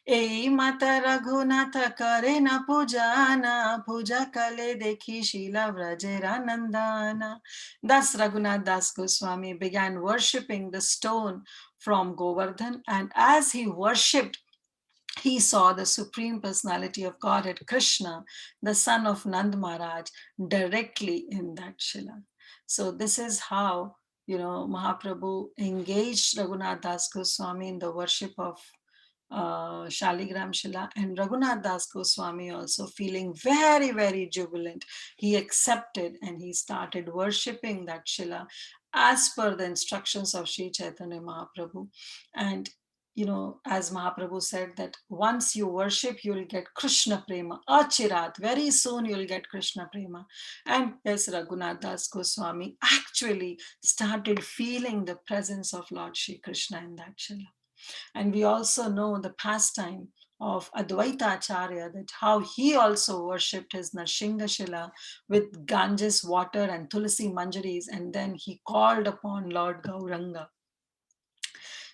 Ei mata Raghunatha kare na pujana, puja kale dekhi Shila vrajera nandana. Thus Raghunath Das Goswami began worshipping the stone from Govardhan, and as he worshipped, he saw the Supreme Personality of Godhead, Krishna, the son of Nand Maharaj, directly in that Shila. So this is how Mahaprabhu engaged Raghunath Das Goswami in the worship of Shaligram Shila, and Raghunath Das Goswami also feeling very, very jubilant. He accepted and he started worshipping that Shila as per the instructions of Sri Chaitanya Mahaprabhu. And as Mahaprabhu said, that once you worship, you will get Krishna Prema, Achirat. Very soon you will get Krishna Prema. And yes, Raghunath Das Goswami actually started feeling the presence of Lord Shri Krishna in that Shila. And we also know the pastime of Advaita Acharya, that how he also worshipped his Narshinga Shila with Ganges water and Tulsi Manjaris, and then he called upon Lord Gauranga.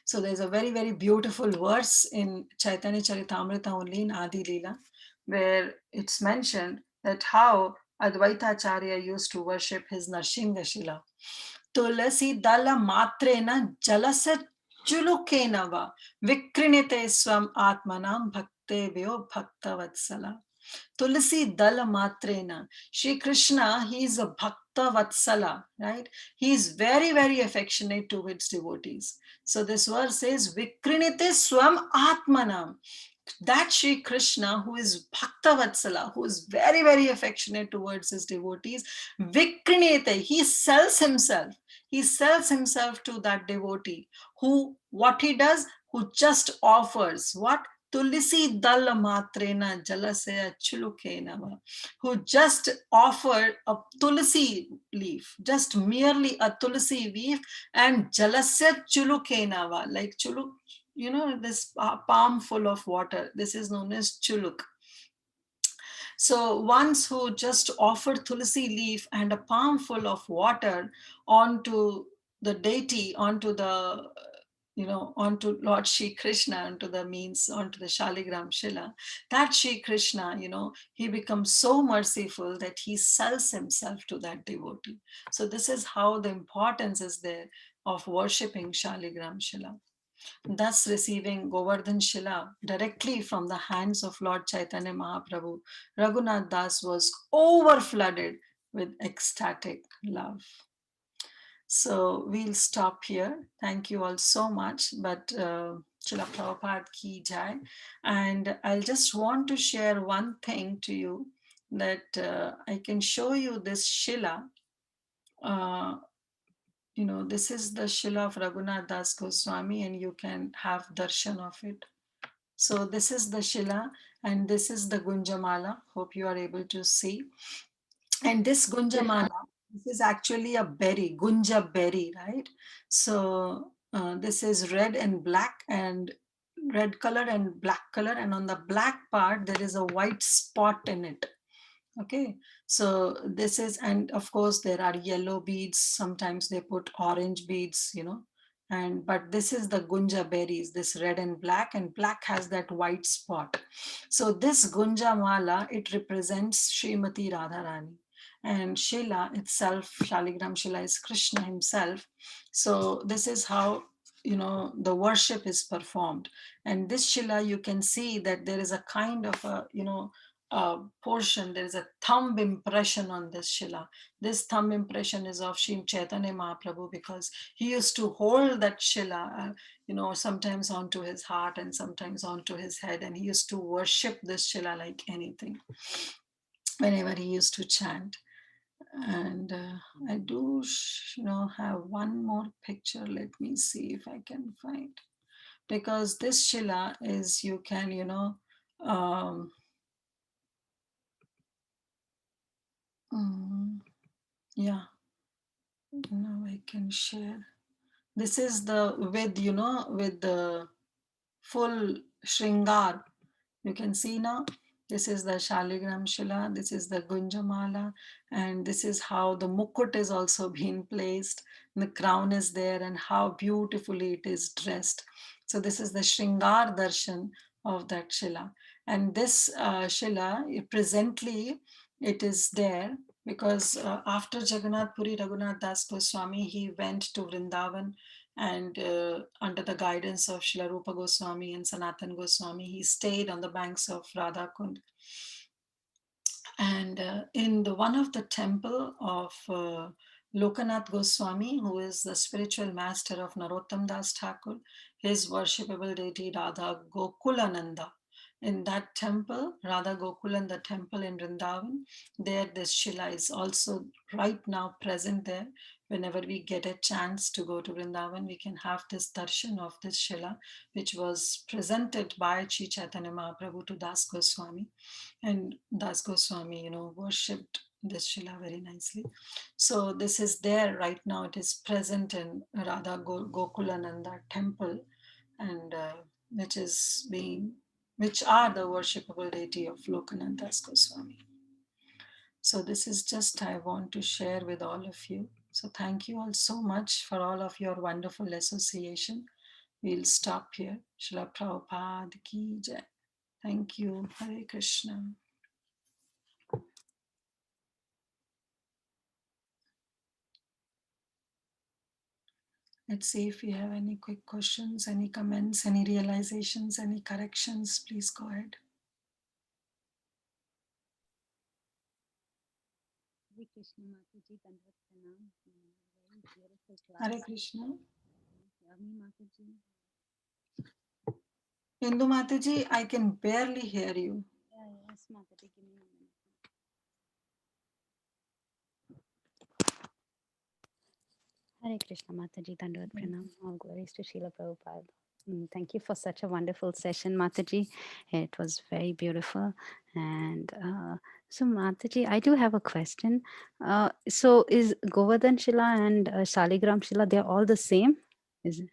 So there's a very, very beautiful verse in Chaitanya Charitamrita only in Adi Lila, where it's mentioned that how Advaita Acharya used to worship his Narshinga Shila. Tulasi dala matrena jalasa chulukenava vikrinite swam atmanam bhaktevyo bhaktavatsala. Tulsi Dala Matrena. Shri Krishna, he is a Bhakta Vatsala, right? He is very, very affectionate towards devotees. So this verse says, Vikrinite Swam Atmanam. That Shri Krishna, who is Bhakta Vatsala, who is very, very affectionate towards his devotees, Vikrinete, he sells himself. He sells himself to that devotee who, what he does, who just offers what? Tulsi dal matrena jalasaya chulukenava, who just offered a tulsi leaf, just merely a tulsi leaf, and jalasya chulukenava, like chuluk, you know, this palm full of water. This is known as chuluk. So ones who just offered tulsi leaf and a palm full of water onto the deity, onto the, you know, onto Lord Shri Krishna, onto the means, onto the Shaligram Shila, that Shri Krishna, you know, he becomes so merciful that he sells himself to that devotee. So this is how the importance is there of worshipping Shaligram Shila, thus receiving Govardhan Shila directly from the hands of Lord Chaitanya Mahaprabhu. Raghunath Das was overflooded with ecstatic love. So we'll stop here. Thank you all so much. But Srila Prabhupada ki jai. And I'll just want to share one thing to you, that I can show you this Shila. Uh, you know, this is the Shila of Raghunath Das Goswami, and you can have darshan of it. So this is the Shila, and this is the Gunjamala. Hope you are able to see. And this Gunjamala, this is actually a berry, Gunja berry, right? So this is red and black, and red color and black color, and on the black part there is a white spot in it. Okay, so this is, and of course there are yellow beads, sometimes they put orange beads, you know, and but this is the gunja berries, this red and black has that white spot. So this gunja mala, it represents Srimati Radharani, and Shila itself, Shaligram Shila, is Krishna himself. So this is how, you know, the worship is performed. And this Shila, you can see that there is a kind of a, you know, portion, there is a thumb impression on this Shila. This thumb impression is of Sri Chaitanya Mahaprabhu, because he used to hold that Shila, you know, sometimes onto his heart and sometimes onto his head, and he used to worship this Shila like anything whenever he used to chant. And I do, you know, have one more picture. Let me see if I can find, because this Shila is, you can, you know, yeah, now I can share. This is the, with, you know, with the full shringar. You can see now, this is the Shaligram Shila, this is the Gunjamala, and this is how the mukut is also being placed. The crown is there, and how beautifully it is dressed. So this is the Shringar Darshan of that Shila. And this Shila, presently, it is there because after Jagannath Puri, Raghunath Das Goswami, he went to Vrindavan, and under the guidance of Srila Rupa Goswami and Sanatan Goswami, he stayed on the banks of Radha Kund. And in the one of the temple of Lokanath Goswami, who is the spiritual master of Narottam Das Thakur, his worshipable deity Radha Gokulananda. In that temple, Radha Gokulanda temple in Vrindavan, there this Shila is also right now present there. Whenever we get a chance to go to Vrindavan, we can have this darshan of this Shila, which was presented by Sri Chaitanya Mahaprabhu to Das Goswami. And Das Goswami, you know, worshipped this Shila very nicely. So this is there right now. It is present in Radha Gokulananda temple, and which is being, which are the worshipable deity of Lokanath Das Goswami. So this is just I want to share with all of you. So thank you all so much for all of your wonderful association. We'll stop here. Srila Prabhupada ki jai. Thank you. Hare Krishna. Let's see if you have any quick questions, any comments, any realizations, any corrections. Please go ahead. Krishna Mataji, Tanvat Pranam. Very beautiful Hare class. Krishna. Yummy Mataji. Indu Mataji, I can barely hear you. Yeah, yes, Mataji, give me a minute. Hare Krishna Mataji, Tanvat Pranam. All glories to Srila Prabhupada. Thank you for such a wonderful session, Mataji. It was very beautiful. And so, Mataji, I do have a question. So, is Govardhan Shila and Shaligram Shila, they're all the same? Is it?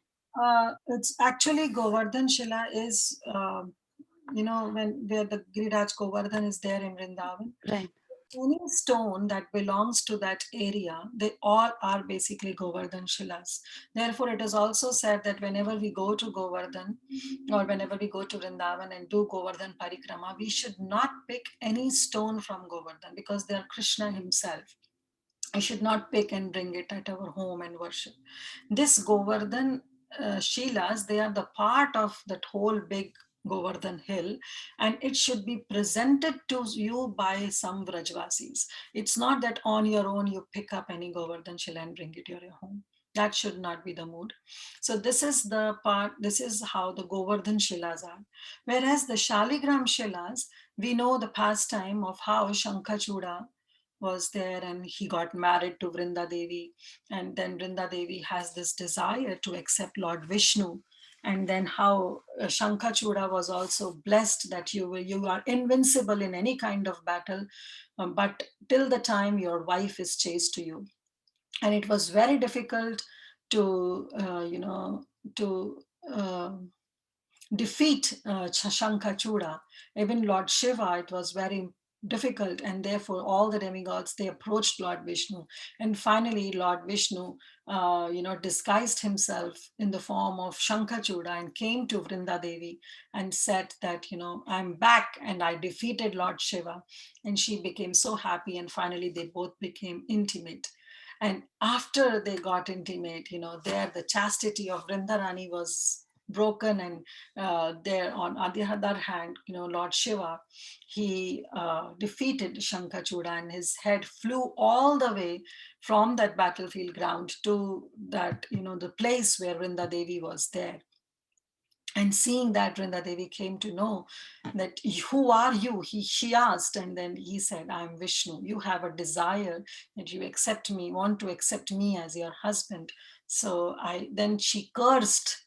It's actually Govardhan Shila is, when where the Giriraj Govardhan is there in Vrindavan. Right. Any stone that belongs to that area, they all are basically Govardhan Shilas. Therefore, it is also said that whenever we go to Govardhan or whenever we go to Vrindavan and do Govardhan Parikrama, we should not pick any stone from Govardhan because they are Krishna himself. I should not pick and bring it at our home and worship. This Govardhan Shilas, they are the part of that whole big Govardhan hill, and it should be presented to you by some Vrajvasis. It's not that on your own you pick up any Govardhan Shila and bring it to your home. That should not be the mood. So this is the part, this is how the Govardhan Shilas are. Whereas the Shaligram Shilas, we know the pastime of how Shankachuda was there and he got married to Vrinda Devi. And then Vrinda Devi has this desire to accept Lord Vishnu. And then how Shankachuda was also blessed that you are invincible in any kind of battle, but till the time your wife is chaste to you. And it was very difficult to, to defeat Shankachura. Even Lord Shiva, it was very difficult, and therefore all the demigods they approached Lord Vishnu, and finally Lord Vishnu, disguised himself in the form of Shankachura and came to Vrinda Devi and said that I'm back and I defeated Lord Shiva, and she became so happy, and finally they both became intimate. And after they got intimate, there the chastity of Vrindarani was broken, and there on the other hand, Lord Shiva, he defeated Shankachuda, and his head flew all the way from that battlefield ground to that, the place where Vrinda Devi was there. And seeing that, Vrinda Devi came to know that, who are you? She asked, and then he said, I'm Vishnu. You have a desire that you accept me, want to accept me as your husband. So then she cursed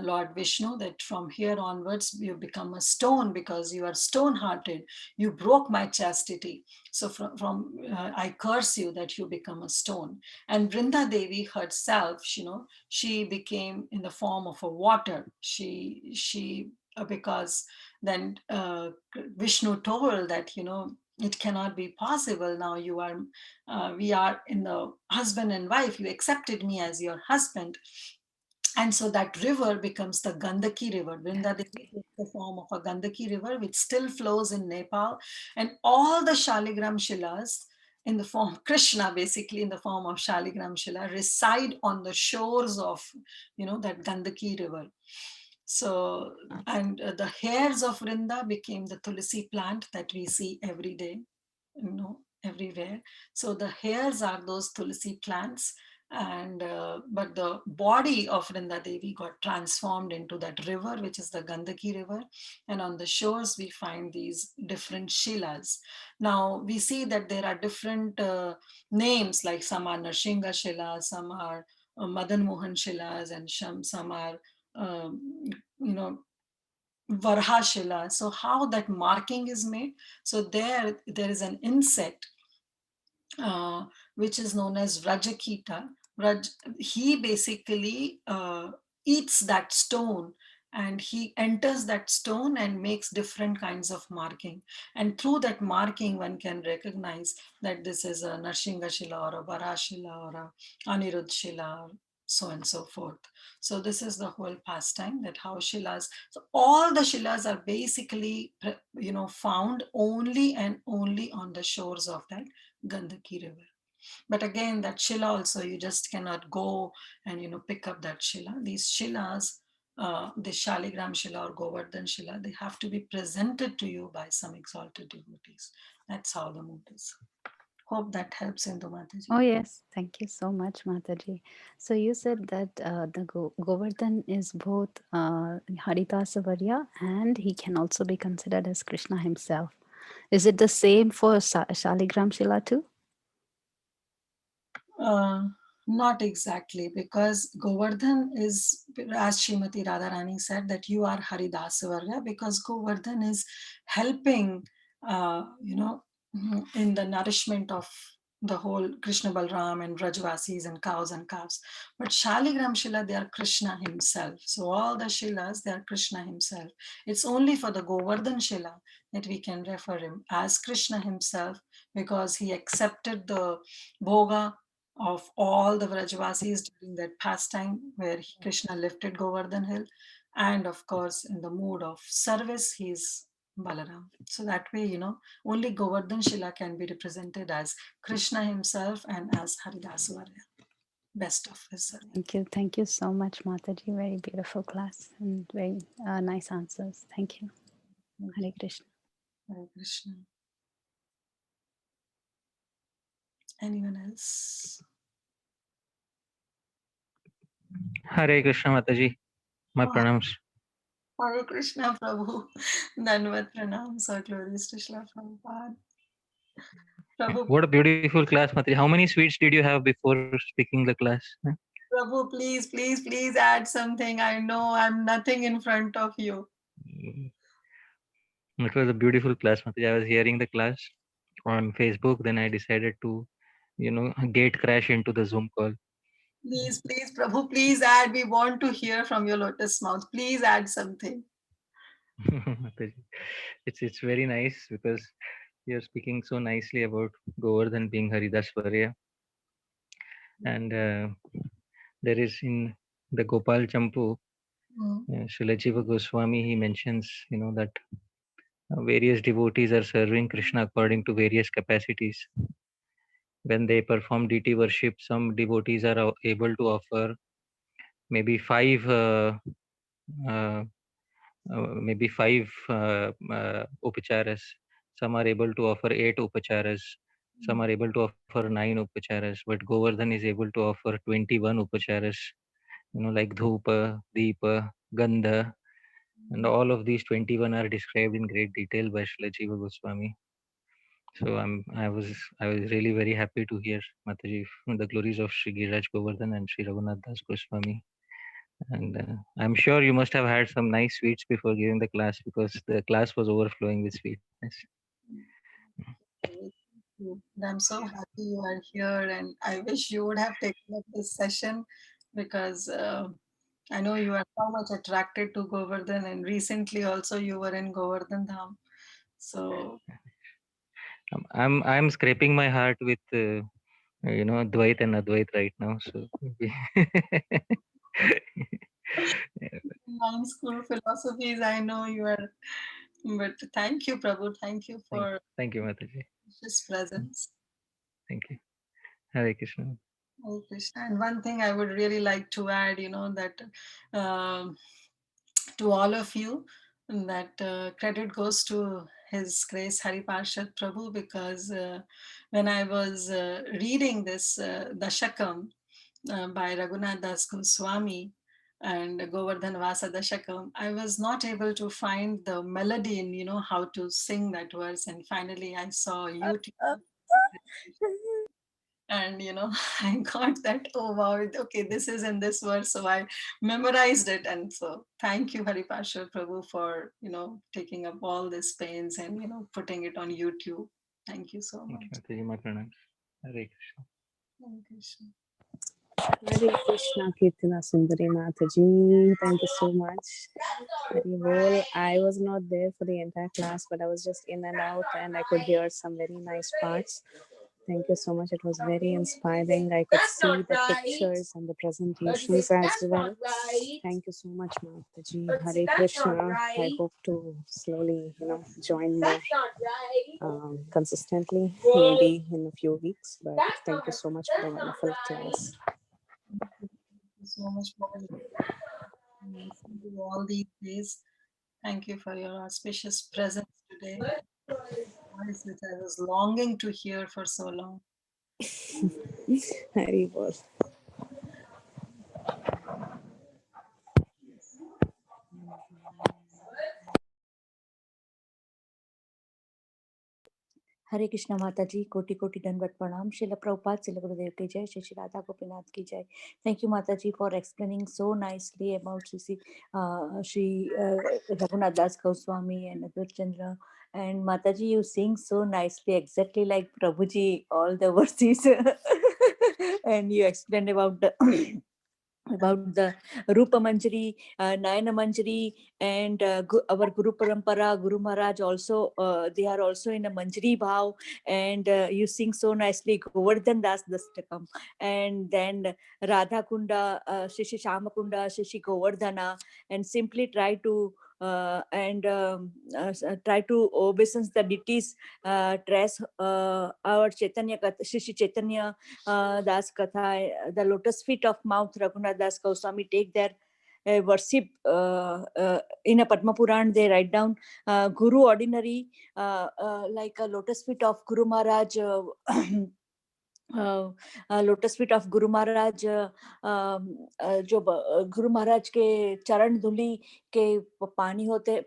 Lord Vishnu that from here onwards you become a stone because you are stone hearted. You broke my chastity. So from I curse you that you become a stone. And Vrinda Devi herself, she became in the form of a water. She because then Vishnu told that it cannot be possible. Now we are in the husband and wife. You accepted me as your husband, and so that river becomes the Gandaki River. Vrindadevi Okay. takes the form of a Gandaki River, which still flows in Nepal. And all the Shaligram Shilas in the form Krishna, basically in the form of Shaligram Shila, reside on the shores of, that Gandaki River. So, and the hairs of Vrinda became the Tulsi plant that we see every day, everywhere. So the hairs are those Tulsi plants, and but the body of Vrinda Devi got transformed into that river, which is the Gandaki River, and on the shores we find these different shilas. Now we see that there are different names, like some are Narshinga Shila, some are Madan Mohan Shilas, and some are you know Varha Shila. So how that marking is made? So there is an insect uh, which is known as Vrajakita. He basically eats that stone, and he enters that stone and makes different kinds of marking. And through that marking, one can recognize that this is a Narshinga Shila or a Varashila or a Anirudh Shila, or so and so forth. So this is the whole pastime, that how Shilas. So all the Shilas are basically, found only and only on the shores of that Gandaki River. But again, that Shila also, you just cannot go and pick up that Shila. These Shilas, the Shaligram Shila or Govardhan Shila, they have to be presented to you by some exalted devotees. That's how the mood is. Hope that helps, Indu Mataji. Oh, yes. Thank you so much, Mataji. So you said that the Govardhan is both Haridasa Varya and he can also be considered as Krishna himself. Is it the same for Shaligram Shila too? Uh, Not exactly, because Govardhan is, as Srimati Radharani said, that you are Haridasavarya, because Govardhan is helping, in the nourishment of the whole Krishna Balram and Brajvasis and cows and calves. But Shaligram Shila, they are Krishna himself. So all the Shilas, they are Krishna himself. It's only for the Govardhan Shila that we can refer him as Krishna himself, because he accepted the bhoga of all the Vrajavasis during that pastime where Krishna lifted Govardhan hill. And of course, in the mood of service, he's Balaram. So that way, only Govardhan Shila can be represented as Krishna himself and as Haridaswarya, best of his servant. Thank you. Thank you so much, Mataji. Very beautiful class and very nice answers. Thank you. Thank Hare you. Krishna. Hare Krishna. Anyone else? Hare Krishna Mataji. My Oh, pranams. Hare Krishna Prabhu. Danvat pranam. So glories to Shri Prabhupada. Prabhu, What a beautiful class, Mataji. How many sweets did you have before speaking the class? Prabhu, please, please, please add something. I know I'm nothing in front of you. It was a beautiful class, Mataji. I was hearing the class on Facebook. Then I decided to, gate crash into the Zoom call. Please, please, Prabhu, please add. We want to hear from your lotus mouth. Please add something. Mataji. It's very nice because you're speaking so nicely about Govardhan being Haridaswarya. And there is in the Gopal Champu, Mm. Srila Jiva Goswami, he mentions, that various devotees are serving Krishna according to various capacities. When they perform deity worship, some devotees are able to offer maybe uh, five upacharas. Some are able to offer 8 upacharas. Some are able to offer 9 upacharas. But Govardhan is able to offer 21 upacharas. Like dhupa, deepa, gandha, and all of these 21 are described in great detail by Srila Jiva Goswami. So I was really very happy to hear Mataji the glories of Sri Giriraj Govardhan and Sri Raghunath Das Goswami. And I'm sure you must have had some nice sweets before giving the class because the class was overflowing with sweetness. And I'm so happy you are here, and I wish you would have taken up this session, because I know you are so much attracted to Govardhan, and recently also you were in Govardhan Dham. So I'm scraping my heart with Dvait and Advait right now. So maybe nine school philosophies, I know you are. But thank you, Prabhu. Thank you for thank you, Mataji. this presence. Thank you. Hare Krishna. Hare Krishna. And one thing I would really like to add, that um to all of you, that credit goes to His Grace Hari Parshad Prabhu, because when I was reading this Dashakam by Raghunath Das Goswami and Govardhan Vasa Dashakam, I was not able to find the melody in, how to sing that verse. And finally I saw YouTube, and I got that, oh wow, okay, this is in this verse, so I memorized it. And so thank you, Haripashar Prabhu, for taking up all these pains and putting it on YouTube. Thank you so Thank you, much. Mataji. My pranams. Hare Krishna. Hare Krishna. Hare Krishna, Kirtida Sundari Mataji. Thank you so much. Hari Bol. I was not there for the entire class, but I was just in and out, and I could hear some very nice parts. Thank you so much. It was very inspiring. I could see the pictures and the presentations as well. Thank you so much, Mataji. Hare Krishna. I hope to slowly, join more consistently, maybe in a few weeks. But thank you so much for the wonderful class. Thank you so much for listening to all these days. Thank you for your auspicious presence today. voice which I was longing to hear for so long. Hari bol. हरे कृष्णा माता जी, कोटि कोटि दंडवत प्रणाम. Srila Prabhupada, Srila Gurudev ki jai, Shri Shri Radha Gopinath ki jai. Thank you, Mataji, for explaining so nicely about Shri Raghunath Das Goswami and Advait Chandra. And Mataji, you sing so nicely, exactly like Prabhuji, all the verses. And you explained about the Rupa Manjari, Nayana Manjari, and our Guru Parampara, Guru Maharaj also, they are also in a Manjari Bhav, and you sing so nicely Govardhan Das Dastakam, and then Radha Kunda, Shishi Shama Kunda, Shishi Govardhana, and simply try to try to obeisance the deities, dress our Chaitanya, Shishi Chaitanya Das Katha, the lotus feet of Mount Raghunath Das Goswami, take their worship in a Padma Puran. They write down Guru ordinary, like a lotus feet of Guru Maharaj. Lotus feet of Guru Maharaj, जो गुरु महाराज के चरण धूलि के पानी होते,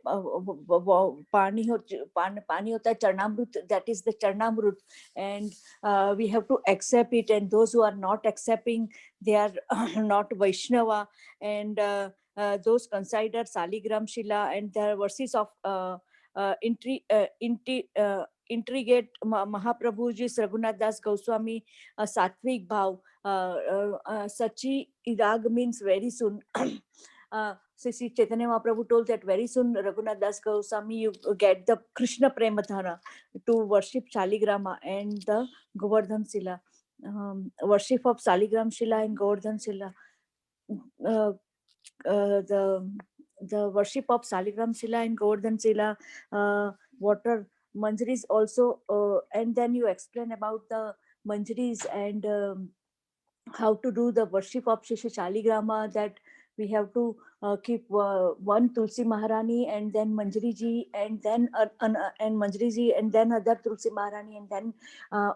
पानी होता है charanamrit, that is the charanamrit, and we have to accept it, and those who are not accepting, they are not Vaishnava, and those consider Saligram Shila, and there are verses of intricate Mahaprabhuji Raghunath Das Goswami, Sattvic Bhav, Sachi Irag means very soon. Sri Chaitanya Mahaprabhu told that very soon Raghunath Das Goswami, you get the Krishna Premadhana to worship Shaligrama and the Govardhan Sila. Worship of Saligram Shila and Govardhan Sila. Uh, the worship of Saligram Sila and Govardhan Sila, water manjaris also, and then you explain about the manjaris and how to do the worship of Shri Shaligrama, that we have to keep one Tulsi Maharani and then Manjari ji, and then and Manjari ji, and then other Tulsi Maharani, and then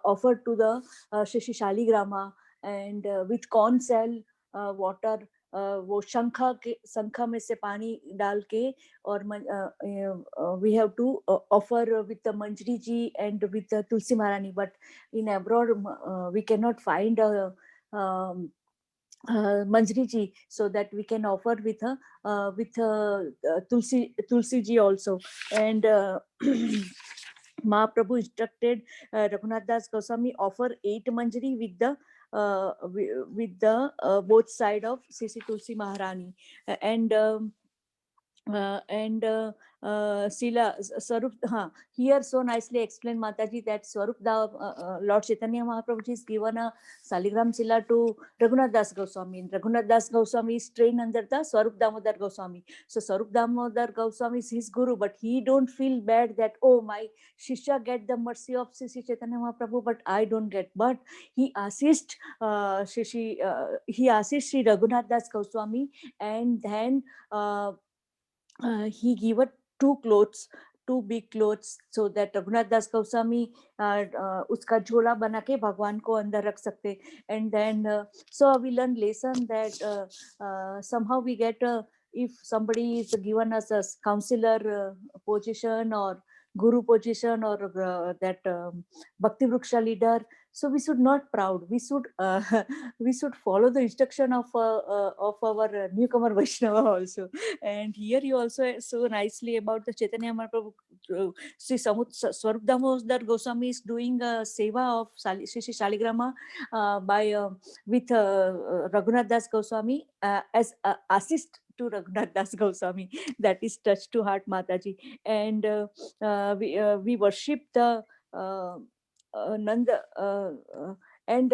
offer to the Shri Shaligrama, and with corn cell water, वो शंखा में से पानी डाल के, और we have to offer with the Manjari ji and with the Tulsi Maharani, but in abroad we cannot find Manjari ji, so that we can offer with Tulsi ji also, and Mahaprabhu instructed Raghunath Das Goswami offer 8 manjari with the both side of Sisi Tulsi Maharani, and Sila Swarup, here so nicely explained Mataji that Swarup Lord Chaitanya Mahaprabhu is given a Saligram Sila to Raghunath Das Goswami. Raghunath Das Goswami is trained under the Swarup Damodar Goswami. So Swarup Damodar Goswami is his guru, but he don't feel bad that, oh, my Shishya get the mercy of Sri Chaitanya Mahaprabhu, but I don't get. But he assists Sri Raghunath Das Goswami, and then he gave her 2 clothes, 2 big clothes, so that Raghunath Das Goswami uska jhola bana ke bhagwan ko andar rakh sakte. And then so we learn lesson that somehow we get if somebody is given us a counselor position or guru position, or that bhakti vriksha leader, so we should not proud, we should we should follow the instruction of our newcomer Vaishnava also. And here you also so nicely about the Chaitanya Mahaprabhu, Sri Swarup Damodar Goswami is doing a seva of Sri Shaligrama by with Raghunath Das Goswami as assist to Raghunath Das Goswami. That is touch to heart, Mataji. And we worship the Nanda and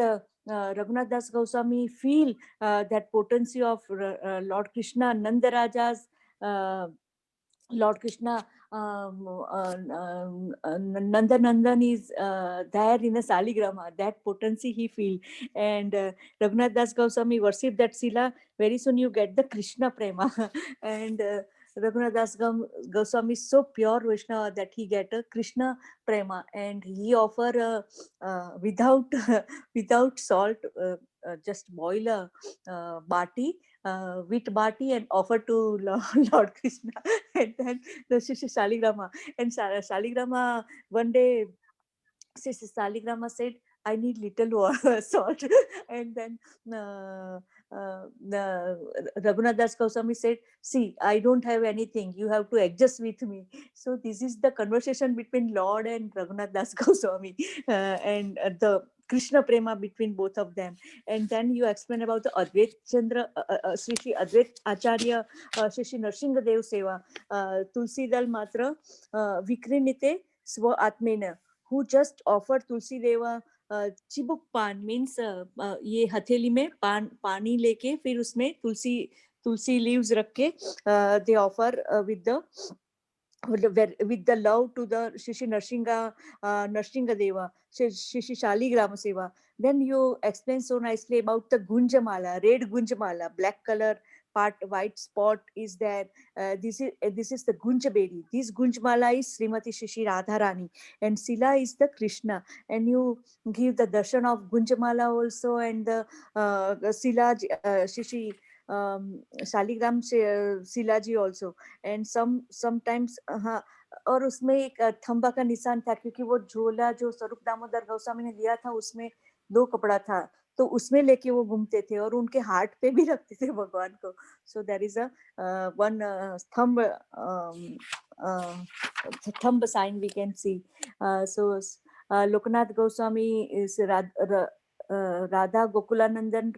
Raghunath Das Goswami feel that potency of Lord Krishna, Nanda Raja's Lord Krishna, Nanda Nandan is there in a Saligrama, that potency he feel. And Raghunath Das Goswami worship that Sila, very soon you get the Krishna Prema. And Raghunath Das Goswami is so pure Vaishnava that he get a Krishna prema, and he offer without without salt, just boil a bati, wheat bati, and offer to Lord Krishna. And then the Shaligrama, and Shaligrama one day, Sister Saligrama said, I need little salt. And then Raghunath Das Goswami said, see, I don't have anything. You have to adjust with me. So this is the conversation between Lord and Raghunath Das Goswami, and the Krishna prema between both of them. And then you explain about the Advait Chandra, Sri Advait Acharya, Sri Narsingh Dev Seva, Tulsi Dal Matra, Vikrinite Swa Atmena, who just offered Tulsi Deva चिबुक पान means ये हथेली में पानी लेके फिर उसमें तुलसी तुलसी leaves रख के दे offer with the with the love to the Shishi Narsingha Deva, Shishi Shaligrama Seva. Then you explain so nicely about the Gunjamala, red Gunjamala, black color part, white spot is there. This is the Gunjabedi. This Gunjamala is Srimati Shishi Radharani, and Sila is the Krishna. And you give the darshan of Gunjamala also, and the Sila Shishi Shaligram Sila ji also. And sometimes और उसमें एक थंबा का निशान था, क्योंकि वो झोला जो स्वरूप दामोदर गोस्वामी ने दिया था उसमें 2 कपड़ा था, तो उसमें लेके वो घूमते थे और उनके हार्ट पे भी रखते थे भगवान को. So there is a one thumb sign we can see. So Lokanath Goswami is Radha Gokulanandan.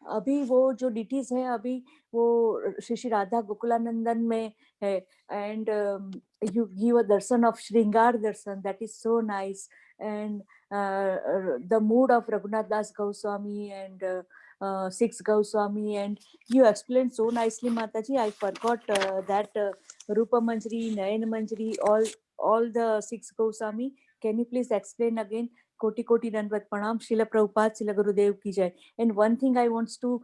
अभी वो जो डिटीज है अभी वो श्री श्री राधा गोकुलानंदन में है. And you give a darshan of shringar darshan, that is so nice. And the mood of Raghunath Das Goswami and 6 Goswami, and you explained so nicely, Mataji. I forgot that Rupa Manjari, Nayan Manjari, all the 6 Goswami. Can you please explain again? Koti Koti Dandavat Pranam, Srila Prabhupada, Srila Gurudev ki jai. And one thing I want to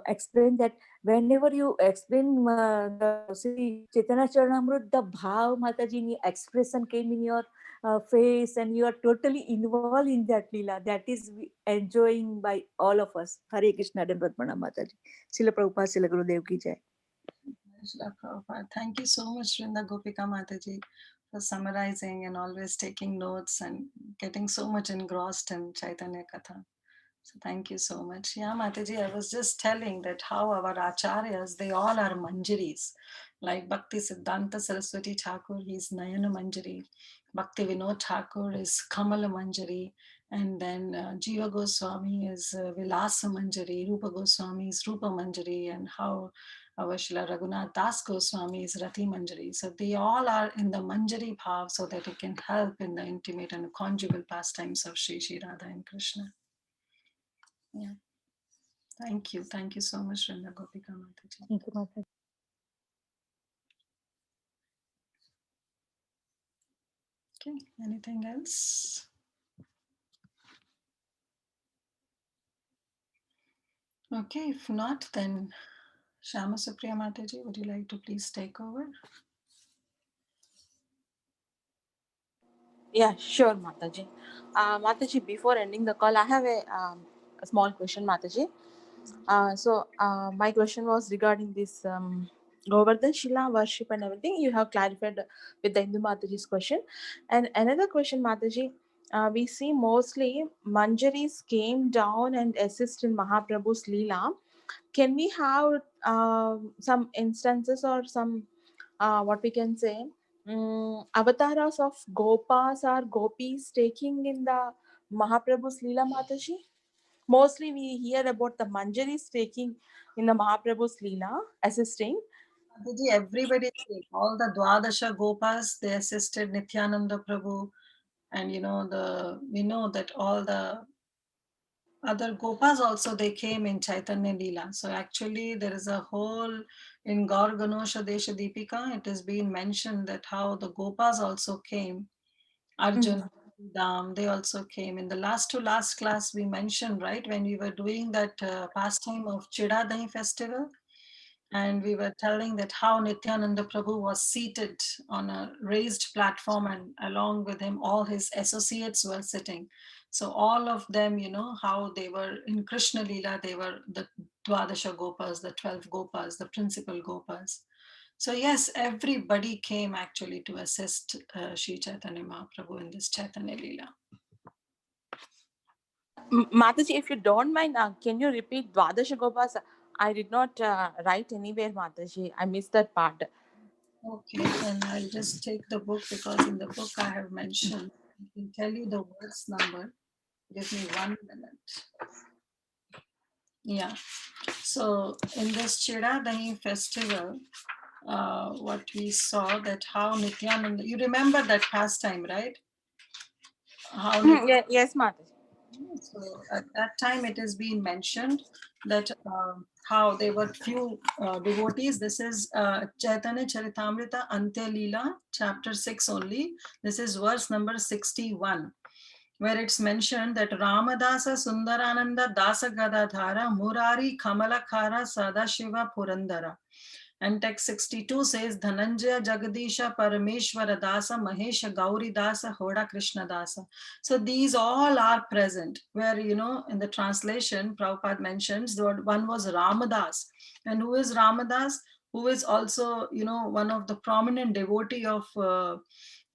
explain, that whenever you explain the Chaitanya Charanamrut, the bhav, Mataji, expression came in your face, and you are totally involved in that Leela. That is enjoying by all of us. Hare Krishna, Dandavat Pranam, Mataji. Srila Prabhupada, Srila Gurudev ki jai. Srila Prabhupada. Thank you so much, Vrinda Gopika Mataji, for summarizing and always taking notes and getting so much engrossed in Chaitanya Katha. So thank you so much. Yeah, Mataji, I was just telling that how our acharyas, they all are manjaris. Like Bhakti Siddhanta Saraswati Thakur, he's Nayana Manjari. Bhakti Vinod Thakur is Kamala Manjari. And then Jiva Goswami is Vilasa Manjari. Rupa Goswami is Rupa Manjari. And how our Srila Raghunath Das Goswami is Rati Manjari. So they all are in the Manjari bhav, so that it can help in the intimate and conjugal pastimes of Shri Shri Radha and Krishna. Yeah. Thank you. Thank you so much, Vrinda Gopika Mataji. Thank you, Mataji. Okay. Anything else? Okay. If not, then Shama Supriya Mataji, would you like to please take over? Yeah, sure, Mataji. Mataji, before ending the call, I have a small question, Mataji. My question was regarding this Govardhan Shila worship and everything. You have clarified with the Hindu Mataji's question. And another question, Mataji, we see mostly Manjaris came down and assist in Mahaprabhu's Leela. Can we have some instances or some, what we can say, avatars of Gopas or Gopis taking in the Mahaprabhu's Leela, Mataji? Mostly we hear about the Manjaris taking in the Mahaprabhu's Leela, assisting. Mataji, everybody, all the Dwadasha Gopas, they assisted Nityananda Prabhu. And we know that all the other Gopas also, they came in Chaitanya Leela. So actually there is a whole, in Gaur Ganosha Desha Deepika, it has been mentioned that how the Gopas also came. Arjun, Dam, they also came. In the last to last class we mentioned, right, when we were doing that pastime of Chida Dahi festival, And we were telling that how Nityananda Prabhu was seated on a raised platform, and along with him all his associates were sitting. So all of them, how they were in Krishna Lila, they were the Dwadasha Gopas, the 12 Gopas, the principal Gopas. So yes, everybody came actually to assist Sri Chaitanya Mahaprabhu in this Chaitanya Lila. Mataji, if you don't mind, can you repeat Dwadasha Gopas? I did not write anywhere, Mataji. I missed that part. Okay, then I'll just take the book, because in the book I have mentioned. I can tell you the verse number. Give me 1 minute. Yeah. So in this Chidadahi festival, what we saw that how Nityananda, you remember that pastime, right? How Yes, Mataji. So at that time it is being mentioned that how there were few devotees. This is Chaitanya Charitamrita Antya Lila, chapter 6 only. This is verse number 61, where it's mentioned that Ramadasa Sundarananda Dasa Gadadhara Murari Kamalakara Sadashiva Purandara. And text 62 says Dhananjaya Jagadisha Parameshwara Dasa Mahesha Gauri Dasa Hoda Krishna Dasa. So these all are present, where in the translation Prabhupada mentions the one was Ramadas. And who is Ramadas? Who is also one of the prominent devotee of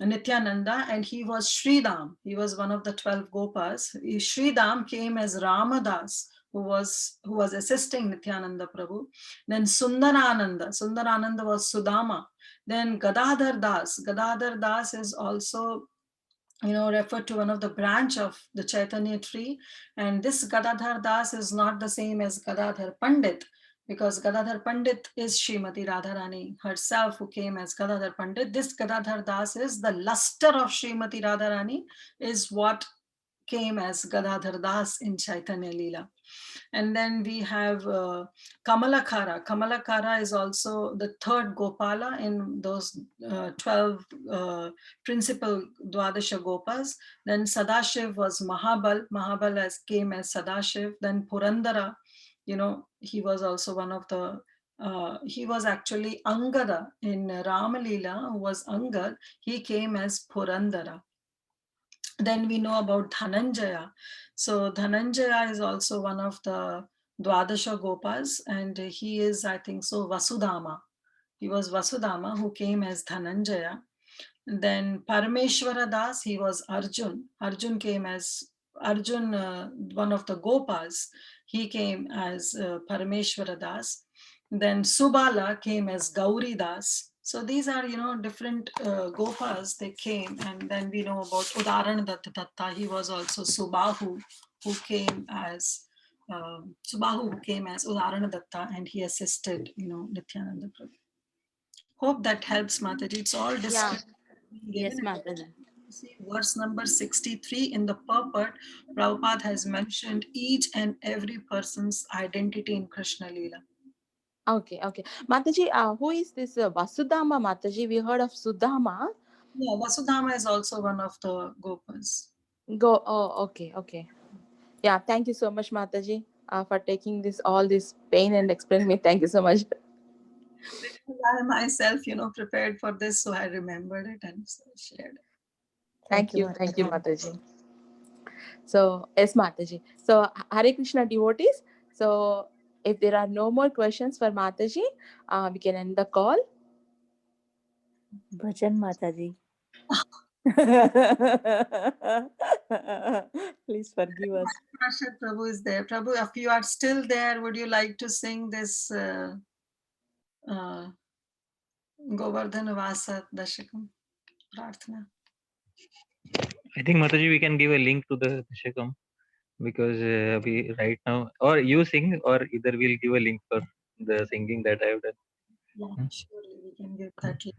Nityananda, and he was Sridham. He was one of the 12 Gopas. Sridham came as Ramadas, who was assisting Nityananda Prabhu. Then Sundarananda was Sudama. Then Gadadhar Das is also referred to one of the branch of the Chaitanya tree. And this Gadadhar Das is not the same as Gadadhar Pandit, because Gadadhar Pandit is Srimati Radharani herself, who came as Gadadhar Pandit. This Gadadhar Das is the luster of Srimati Radharani, is what came as Gadadhar Das in Chaitanya Leela. And then we have Kamalakara. Kamalakara is also the third Gopala in those 12 principal Dwadasha Gopas. Then Sadashiv was Mahabal. Mahabal came as Sadashiv. Then Purandara, he was also one of the he was actually Angada in Ramalila, who was Angad. He came as Purandara. Then we know about Dhananjaya. So Dhananjaya is also one of the Dwadasha Gopas, and he is, I think so, Vasudama. He was Vasudama, who came as Dhananjaya. Then Parameshwara Das, he was Arjun. Arjun came as Arjun, one of the Gopas. He came as Parameshwara Das. Then Subala came as Gauri Das. So these are, different Gopas, they came. And then we know about Udaran Datta. He was also Subahu, who came as Subahu, who came as Udarana Datta, and he assisted, Nityananda Prabhu. Hope that helps, Mataji. It's all described. Yes, Mataji. See verse number 63 in the purport, Prabhupada has mentioned each and every person's identity in Krishna Leela. Okay. Mataji, who is this Vasudama, Mataji? We heard of Sudama. Yeah, Vasudhama is also one of the Gopas. Okay. Yeah, thank you so much, Mataji, for taking all this pain and explaining me. Thank you so much. Because I myself, prepared for this, so I remembered it and shared it. Thank you, Mataji. So, yes, Mataji. So, Hare Krishna devotees. So, if there are no more questions for Mataji, we can end the call. Bhajan Mataji. Please forgive us. Prashad Prabhu is there. Prabhu, if you are still there, would you like to sing this Govardhan Vasa Dashakam Prarthana? I think Mataji, we can give a link to the Dashakam, because we right now, or you sing, or either we'll give a link for the singing that I have done. Yeah, surely we can give that link.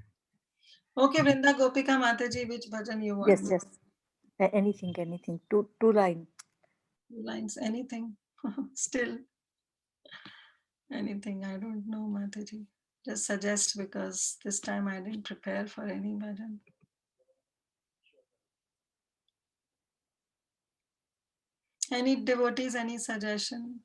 Okay, Vrinda Gopika Mataji, which bhajan you want? Yes. Anything. Two line. 2 lines, anything. Still, anything. I don't know, Mataji. Just suggest, because this time I didn't prepare for any bhajan. Any devotees, any suggestion?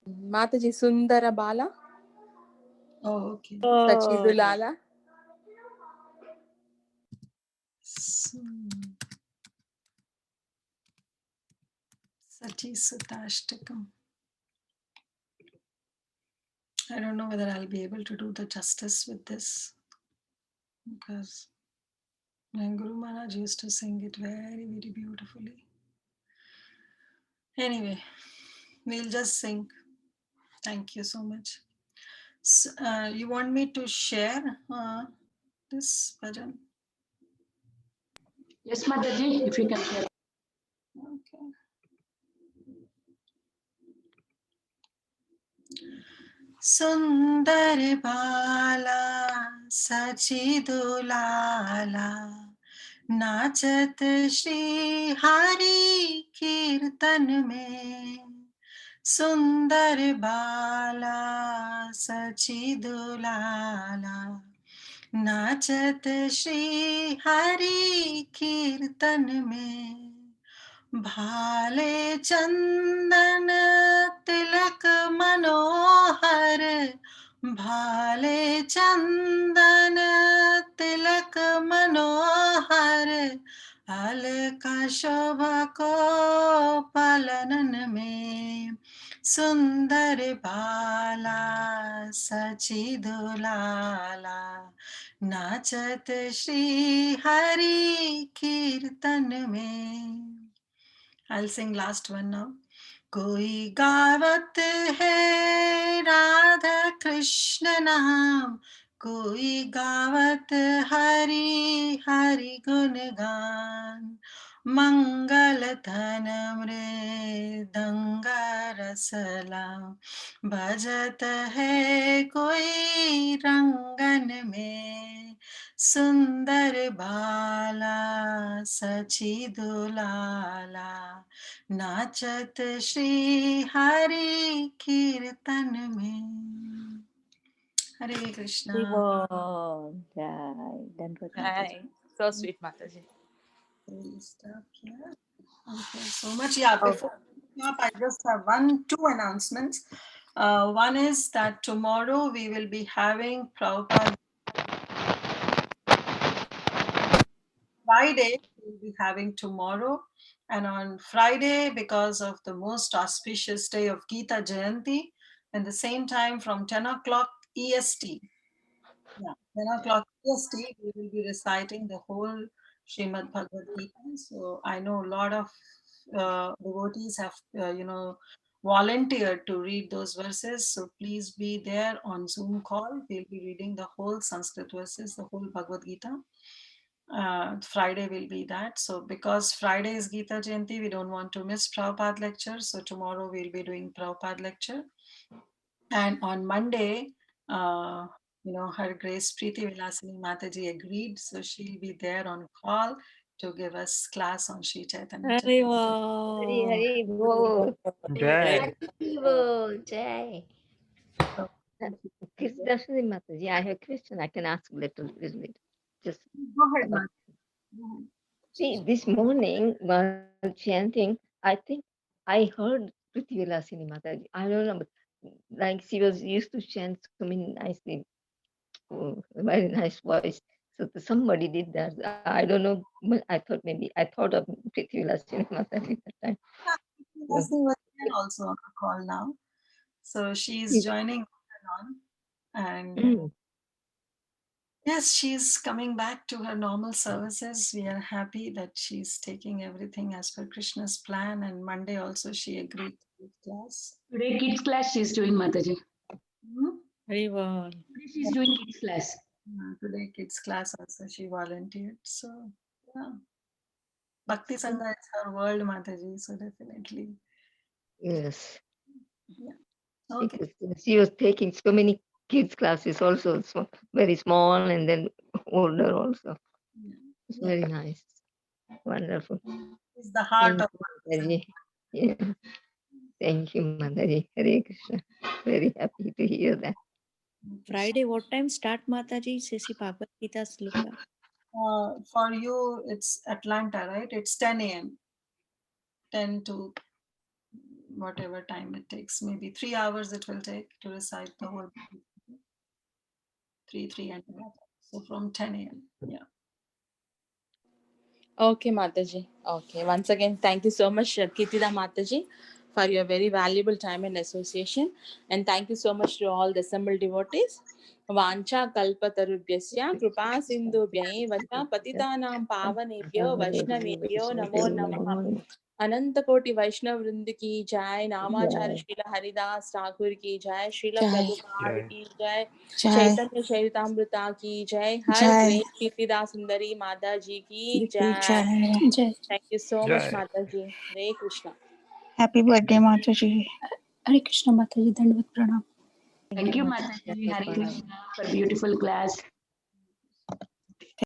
Mataji Sundara Bala, Oh, okay. Sachi Oh, Dulala, Sati Sutashtakam. I don't know whether I'll be able to do the justice with this because my Guru Maharaj used to sing it very, very beautifully. Anyway, we'll just sing. Thank you so much. So, you want me to share this bhajan? Yes, Mataji, if you can share. Okay. सुंदर बाला सची दुलाला नाचत श्री हरि कीर्तन में सुंदर बाला सची दुलाला नाचत श्री हरि कीर्तन में भाले चंदन तिलक मनोहर भाले चंदन तिलक मनोहर अलका शोभा को पालनन में सुंदर बाला सची दुलाला नाचत श्री हरि कीर्तन में I'll sing last one now. कोई गावत है राधा कृष्ण नाम कोई गावत हरि हरि गुण गान मंगल धन मृदंग रसला बजत है कोई रंगन में सुंदर बाला सची दुलाला नाचत श्री हरि कीर्तन में हरे Krishna Dandavat Mataji. Hi. So sweet, Mataji. We'll stop here. Thank you so much. Yeah, Oh. before I just have two announcements. One is that tomorrow we will be having Prabhupada Friday, we'll be having tomorrow. And on Friday, because of the most auspicious day of Gita Jayanti, and the same time from 10 o'clock EST, 10 o'clock EST, we will be reciting the whole Srimad Bhagavad Gita. So I know a lot of devotees have, volunteered to read those verses. So please be there on Zoom call. We'll be reading the whole Sanskrit verses, the whole Bhagavad Gita. Friday will be that. So because Friday is Gita Jayanti, we don't want to miss Prabhupada lecture. So tomorrow we'll be doing Prabhupada lecture. And on Monday, Her Grace Preeti Vilasini Mataji agreed. So she'll be there on call to give us class on Sri Chaitanya Hari Charitamrita. Hari Vam. Hari Bol. Jai. Hari Bol. Jai. So, Krishna Mataji, I have a question. I can ask little bit. Just go ahead, about. Mataji. Go ahead. See, this morning while chanting, I think I heard Prithvi Vilasini Mataji. I don't know, but like she was used to chant so many nicely, very nice voice. So somebody did that. I don't know. But I thought of Prithvi Vilasini Mataji that time. Vilasini was there also on the call now. So she's joining on. And Mm. yes, she's coming back to her normal services. We are happy that she's taking everything as per Krishna's plan. And Monday also she agreed to give class. Today kids class she's doing, Mataji. Mhm. Hari Vam. Today she's doing kids class. Today kids class also she volunteered. So yeah, Bhakti Sangha is her world, Mataji. So definitely, Yes. yeah. Okay. Because she was taking so many kids classes also, very small and then older also. Yeah. It's Yeah. very nice, wonderful. It's the heart Thank of you, Bhakti Sangha. Mataji. Yeah. Thank you, Mataji. Hare Krishna. Very happy to hear that. Friday, what time start Mataji? Sesi Bhagavad Gita Sloka. For you, it's Atlanta, right? It's 10 a.m. 10 to whatever time it takes. Maybe 3 hours it will take to recite the whole 3.5 hours. So from 10 a.m. Yeah. Okay, Mataji. Okay. Once again, thank you so much, Kirtida Mataji, for your very valuable time and association. And thank you so much to all the assembled devotees. Vancha kalpatarubhyasya kripa sindhubhya vacha patitanam pavanebhyo vaishnavebhyo namo namaha. अनंत कोटि वैष्णव वृंद की जय, नामाचार्य श्रील हरिदास ठाकुर की जय, श्रील जय Prabhupada Jai. की जय, जय चैतन्य चरितामृता की जय, हर जय ग्रेट कीर्तिदा सुंदरी माता जी की की जय. जय Jai. Thank you so much, Jai. माता जी. हरे कृष्णा. हैप्पी बर्थडे माता जी Hare Krishna Mataji, Dandavad Pranam. Thank you, Mataji. Mataji. Hare Krishna for beautiful class.